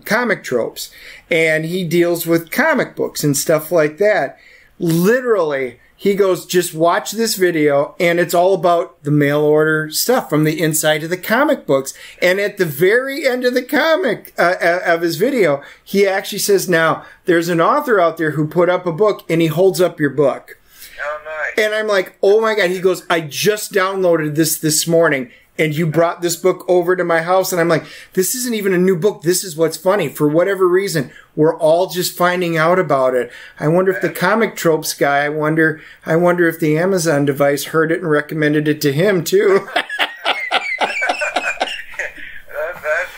Comic Tropes, and he deals with comic books and stuff like that. Literally, he goes, just watch this video, and it's all about the mail order stuff from the inside of the comic books. And at the very end of the comic, of his video, he actually says, now, there's an author out there who put up a book, and he holds up your book. Oh, nice. And I'm like, oh my God. He goes, I just downloaded this morning, and you brought this book over to my house. And I'm like, this isn't even a new book. This is what's funny. For whatever reason, we're all just finding out about it. I wonder if the Comic Tropes guy, I wonder if the Amazon device heard it and recommended it to him too. That's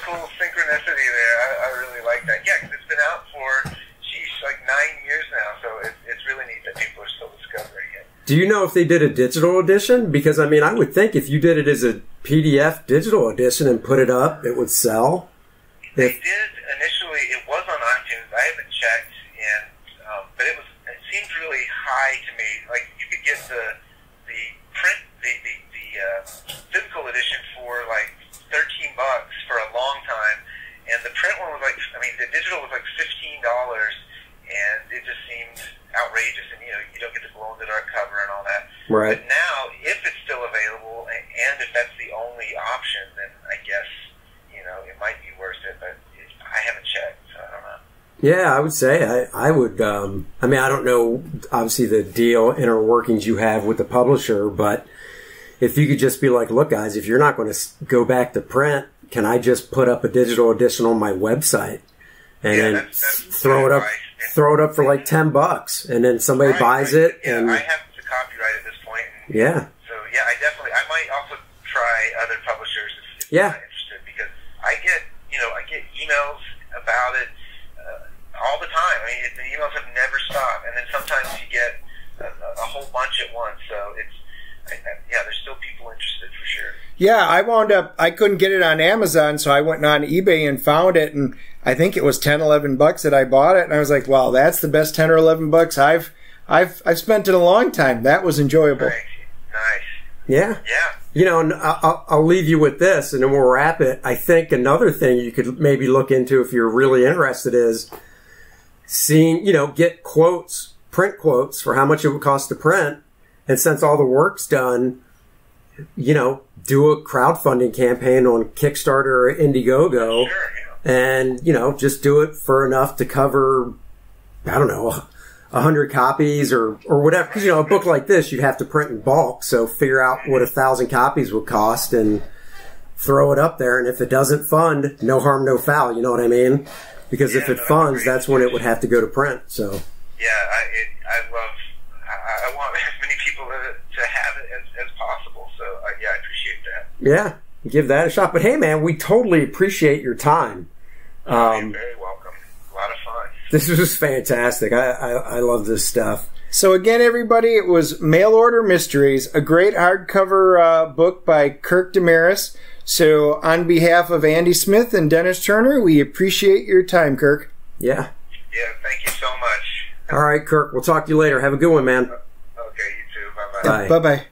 cool synchronicity there. I really like that. Yeah, because it's been out for, like 9 years now. So it's really neat that people are still discovering it. Do you know if they did a digital edition? Because, I mean, I would think if you did it as a PDF digital edition and put it up, it would sell. They did initially. It was on iTunes. I haven't checked, but it seemed really high to me. Like you could get the print, the physical edition for like $13 for a long time, and the print one was like, I mean, the digital was like $15, and it just seemed outrageous. And you don't get the glow in the dark cover and all that. Right. But now, if it's still available, and if that's the only option, then I guess it might be worth it. But I haven't checked, so I don't know. Yeah, I would say I would. I mean, I don't know, obviously, the deal, inner workings you have with the publisher, but if you could just be like, look, guys, if you're not going to go back to print, can I just put up a digital edition on my website and then throw it up for like $10, and then somebody buys it? Yeah, and I have the copyright at this point. Yeah. So yeah, I might also try other publishers if Yeah. I'm interested, because I get emails about it all the time. I mean, the emails have never stopped, and then sometimes you get a whole bunch at once. So there's still people interested for sure. Yeah, I couldn't get it on Amazon, so I went on eBay and found it, and I think it was $10-11 that I bought it, and I was like, wow, that's the best $10 or $11 I've spent in a long time. That was enjoyable. Nice. Yeah. Yeah. And I'll leave you with this, and then we'll wrap it. I think another thing you could maybe look into if you're really interested is seeing, get quotes, print quotes for how much it would cost to print. And since all the work's done, do a crowdfunding campaign on Kickstarter or Indiegogo. Sure, and, just do it for enough to cover, I don't know, 100 copies or whatever. Because, a book like this, you'd have to print in bulk. So figure out what 1,000 copies would cost and throw it up there. And if it doesn't fund, no harm, no foul. You know what I mean? Because if it funds, that's when it would have to go to print. So yeah, I want as many people to have it as possible. So I appreciate that. Yeah, give that a shot. But hey, man, we totally appreciate your time. You're very welcome. A lot of fun. This was fantastic. I love this stuff. So again, everybody, it was Mail Order Mysteries, a great hardcover book by Kirk Demaris. So on behalf of Andy Smith and Dennis Turner, we appreciate your time, Kirk. Yeah. Yeah, thank you so much. All right, Kirk, we'll talk to you later. Have a good one, man. Okay, you too. Bye-bye. Bye-bye.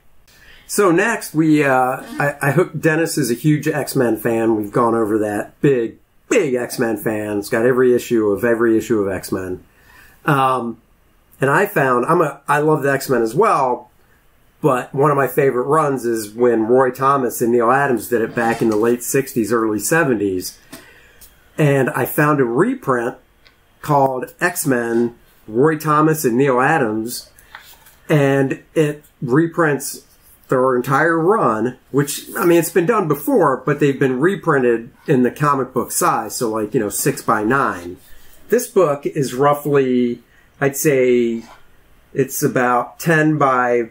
So next, I hooked Dennis is a huge X-Men fan. We've gone over that. Big X-Men fan. He's got every issue of X-Men. And I found, I love the X-Men as well, but one of my favorite runs is when Roy Thomas and Neal Adams did it back in the late 60s, early 70s. And I found a reprint called X-Men, Roy Thomas and Neal Adams, and it reprints their entire run, which, I mean, it's been done before, but they've been reprinted in the comic book size, so like, 6x9. This book is roughly, I'd say, it's about 10 by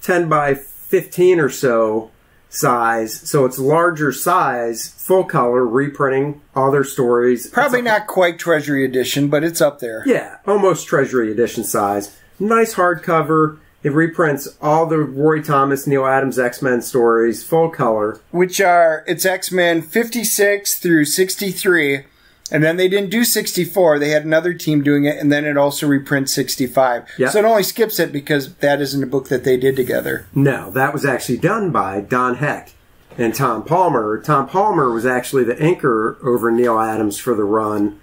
15 or so size, so it's larger size, full color, reprinting all their stories. Probably not quite Treasury Edition, but it's up there. Yeah, almost Treasury Edition size. Nice hardcover. It reprints all the Roy Thomas, Neal Adams X-Men stories, full color. Which are, it's X-Men 56 through 63. And then they didn't do 64. They had another team doing it. And then it also reprints 65. Yep. So it only skips it because that isn't a book that they did together. No, that was actually done by Don Heck and Tom Palmer. Tom Palmer was actually the inker over Neal Adams for the run.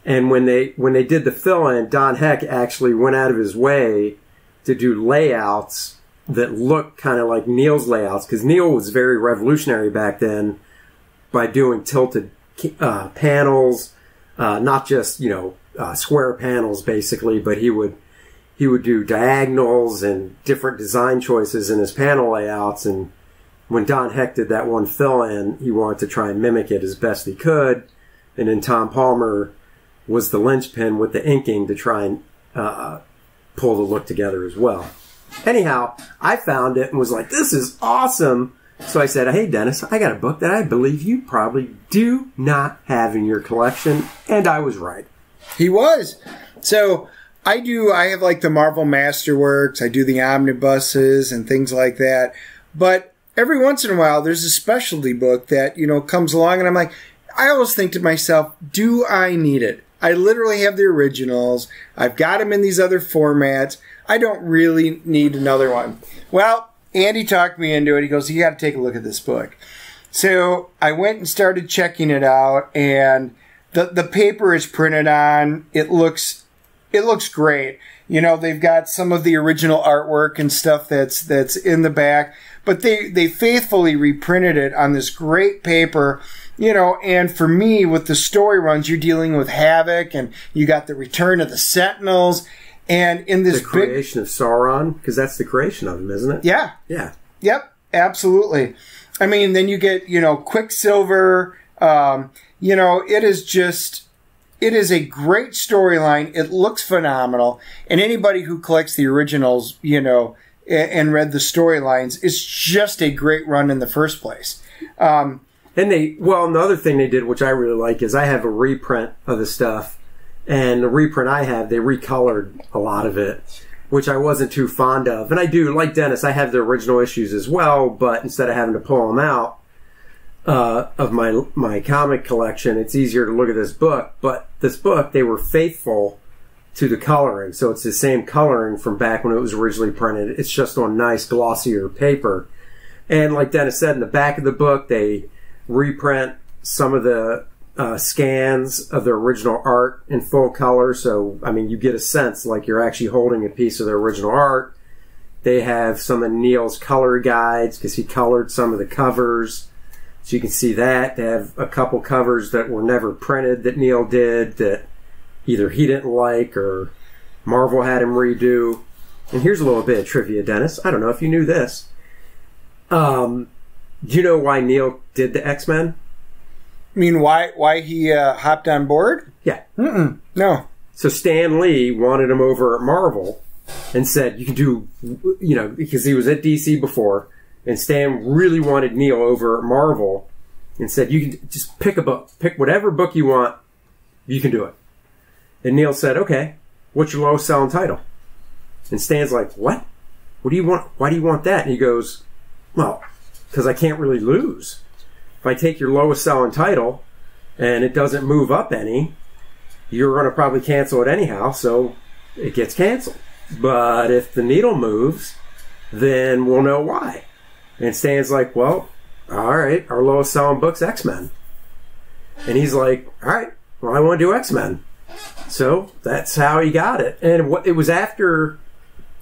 And when they did the fill-in, Don Heck actually went out of his way to do layouts that looked kind of like Neal's layouts, because Neal was very revolutionary back then by doing tilted panels, not just, square panels basically, but he would do diagonals and different design choices in his panel layouts. And when Don Heck did that one fill-in, he wanted to try and mimic it as best he could. And then Tom Palmer was the linchpin with the inking to try and pull the look together as well. Anyhow, I found it and was like, this is awesome. So I said, hey, Dennis, I got a book that I believe you probably do not have in your collection. And I was right. He was. So I have like the Marvel Masterworks. I do the omnibuses and things like that. But every once in a while, there's a specialty book that, comes along. And I'm like, I always think to myself, do I need it? I literally have the originals. I've got them in these other formats. I don't really need another one. Well, Andy talked me into it. He goes, you got to take a look at this book. So I went and started checking it out, and the paper is printed on. It looks great. They've got some of the original artwork and stuff that's in the back, but they faithfully reprinted it on this great paper. And for me, with the story runs, you're dealing with Havoc, and you got the return of the Sentinels, and in this the creation of Sauron, because that's the creation of him, isn't it? Yeah. Yeah. Yep. Absolutely. I mean, then you get, Quicksilver. It is a great storyline. It looks phenomenal. And anybody who collects the originals, and read the storylines, it's just a great run in the first place. And another thing they did, which I really like, is I have a reprint of the stuff. And the reprint I have, they recolored a lot of it, which I wasn't too fond of. And I do, like Dennis, I have the original issues as well, but instead of having to pull them out of my comic collection, it's easier to look at this book. But this book, they were faithful to the coloring. So it's the same coloring from back when it was originally printed. It's just on nice, glossier paper. And like Dennis said, in the back of the book, they reprint some of the scans of the original art in full color. So, I mean, you get a sense like you're actually holding a piece of the original art. They have some of Neal's color guides because he colored some of the covers. So you can see that. They have a couple covers that were never printed that Neal did that either he didn't like or Marvel had him redo. And here's a little bit of trivia, Dennis. I don't know if you knew this. Do you know why Neal did the X-Men? I mean, why he hopped on board? Yeah. No. So Stan Lee wanted him over at Marvel and said, you can do, because he was at DC before, and Stan really wanted Neal over at Marvel and said, you can just pick a book. Pick whatever book you want. You can do it. And Neal said, okay, what's your lowest selling title? And Stan's like, what? What do you want? Why do you want that? And he goes, well, because I can't really lose. If I take your lowest selling title and it doesn't move up any, you're going to probably cancel it anyhow, so it gets canceled. But if the needle moves, then we'll know why. And Stan's like, well, all right, our lowest selling book's X-Men. And he's like, all right, well, I want to do X-Men. So that's how he got it. And it was after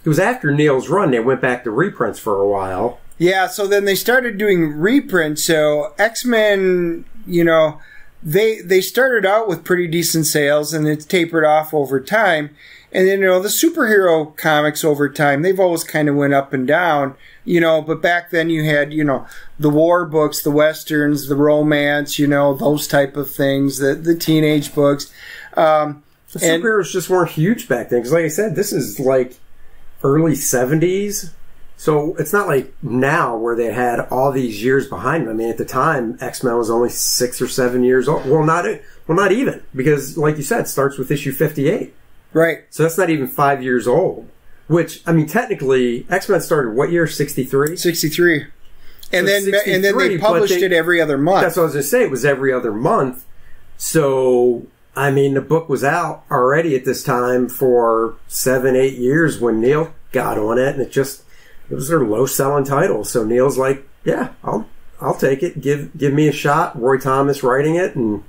Neal's run, they went back to reprints for a while. Yeah, so then they started doing reprints. So X-Men, they started out with pretty decent sales, and it's tapered off over time. And then, the superhero comics over time, they've always kind of went up and down, but back then you had, the war books, the westerns, the romance, those type of things, the teenage books. The superheroes just weren't huge back then, because like I said, this is like early 70s. So it's not like now where they had all these years behind them. I mean, at the time, X-Men was only 6 or 7 years old. Well, not even, because like you said, it starts with issue 58. Right. So that's not even 5 years old. Which, I mean, technically, X-Men started what year? 63? 63. And So then 63, and then they published it every other month. That's what I was going to say. It was every other month. So, I mean, the book was out already at this time for 7-8 years when Neal got on it, and it was their low-selling title. So Neal's like, yeah, I'll take it. Give me a shot. Roy Thomas writing it, and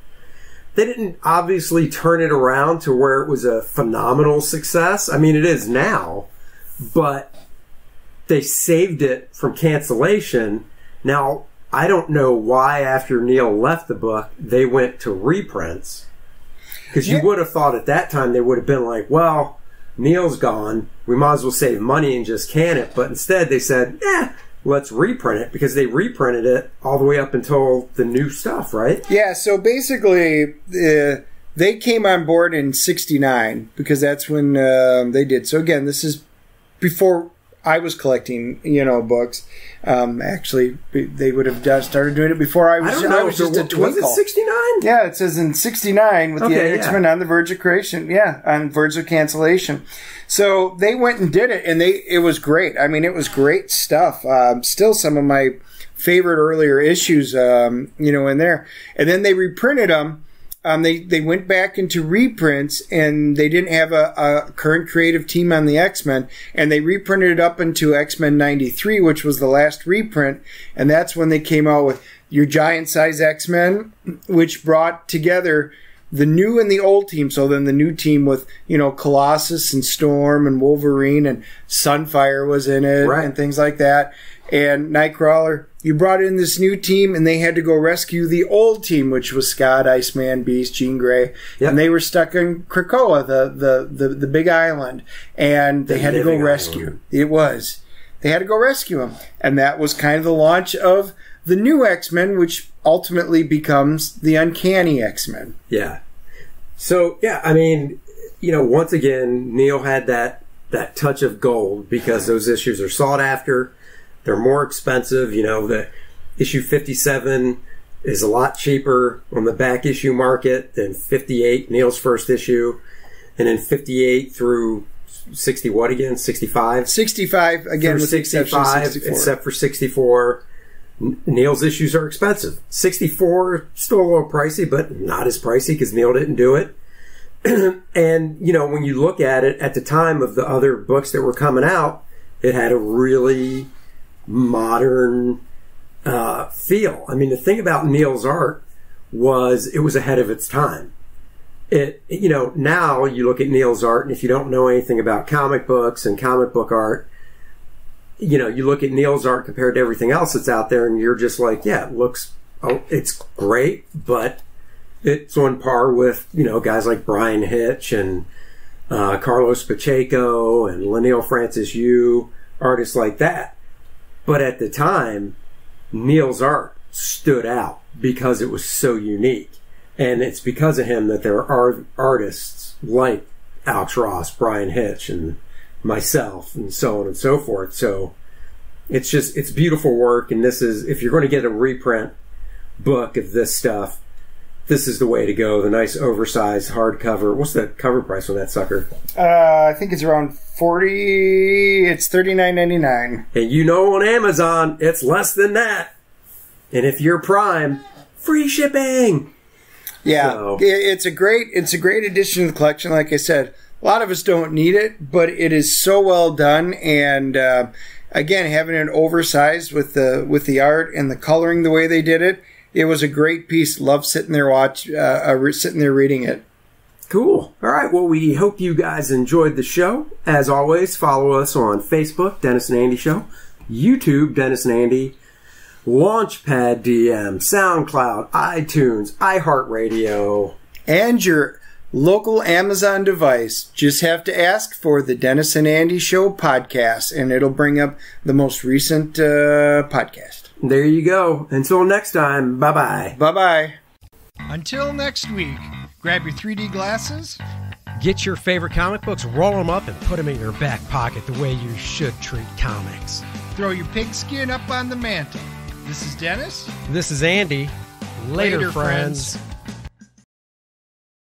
they didn't obviously turn it around to where it was a phenomenal success. I mean, it is now, but they saved it from cancellation. Now, I don't know why after Neal left the book, they went to reprints. Because you would have thought at that time they would have been like, well, Neal's gone. We might as well save money and just can it. But instead they said, let's reprint it, because they reprinted it all the way up until the new stuff, right? Yeah, so basically they came on board in 69 because that's when they did. So again, this is before I was collecting, books. Actually, they would have started doing it before I was. I was just a twinkle. Was it 69? Yeah, it says in 69 with the X-Men on the verge of creation. Yeah, on verge of cancellation. So they went and did it, and it was great. I mean, it was great stuff. Still some of my favorite earlier issues, in there. And then they reprinted them. They went back into reprints, and they didn't have a current creative team on the X-Men, and they reprinted it up into X-Men 93, which was the last reprint, and that's when they came out with your giant size X-Men, which brought together the new and the old team. So then the new team with, Colossus and Storm and Wolverine and Sunfire was in it, right, and things like that. And Nightcrawler, you brought in this new team, and they had to go rescue the old team, which was Scott, Iceman, Beast, Jean Grey, and they were stuck in Krakoa, the big island, and they had to go rescue. It was. They had to go rescue him, and that was kind of the launch of the new X-Men, which ultimately becomes the Uncanny X-Men. Yeah. So, yeah, I mean, once again, Neal had that touch of gold because those issues are sought after. They're more expensive. The issue 57 is a lot cheaper on the back issue market than 58, Neal's first issue. And then 58 through 60 what again? 65? 65, again, with 65, except for 64. Neal's issues are expensive. 64, still a little pricey, but not as pricey because Neal didn't do it. And, when you look at it at the time of the other books that were coming out, it had a really modern feel. I mean, the thing about Neal's art was it was ahead of its time. Now you look at Neal's art, and if you don't know anything about comic books and comic book art, you look at Neal's art compared to everything else that's out there, and you're just like, yeah, it's great, but it's on par with, guys like Brian Hitch and Carlos Pacheco and Leinil Francis Yu, artists like that. But at the time, Neal's art stood out because it was so unique. And it's because of him that there are artists like Alex Ross, Brian Hitch, and myself, and so on and so forth. So it's beautiful work. And this is, if you're going to get a reprint book of this stuff, this is the way to go. The nice oversized hardcover. What's the cover price on that sucker? I think it's around $40. It's $39.99. And on Amazon, it's less than that. And if you're Prime, free shipping. Yeah, so, it's a great addition to the collection. Like I said, a lot of us don't need it, but it is so well done. And again, having it oversized with the art and the coloring the way they did it. It was a great piece. Love sitting there sitting there reading it. Cool. All right. Well, we hope you guys enjoyed the show. As always, follow us on Facebook, Dennis and Andy Show, YouTube, Dennis and Andy, Launchpad DM, SoundCloud, iTunes, iHeartRadio, and your local Amazon device. Just have to ask for the Dennis and Andy Show podcast, and it'll bring up the most recent podcast. There you go. Until next time, bye-bye. Bye-bye. Until next week, grab your 3D glasses. Get your favorite comic books, roll them up, and put them in your back pocket the way you should treat comics. Throw your pigskin up on the mantle. This is Dennis. This is Andy. Later, friends.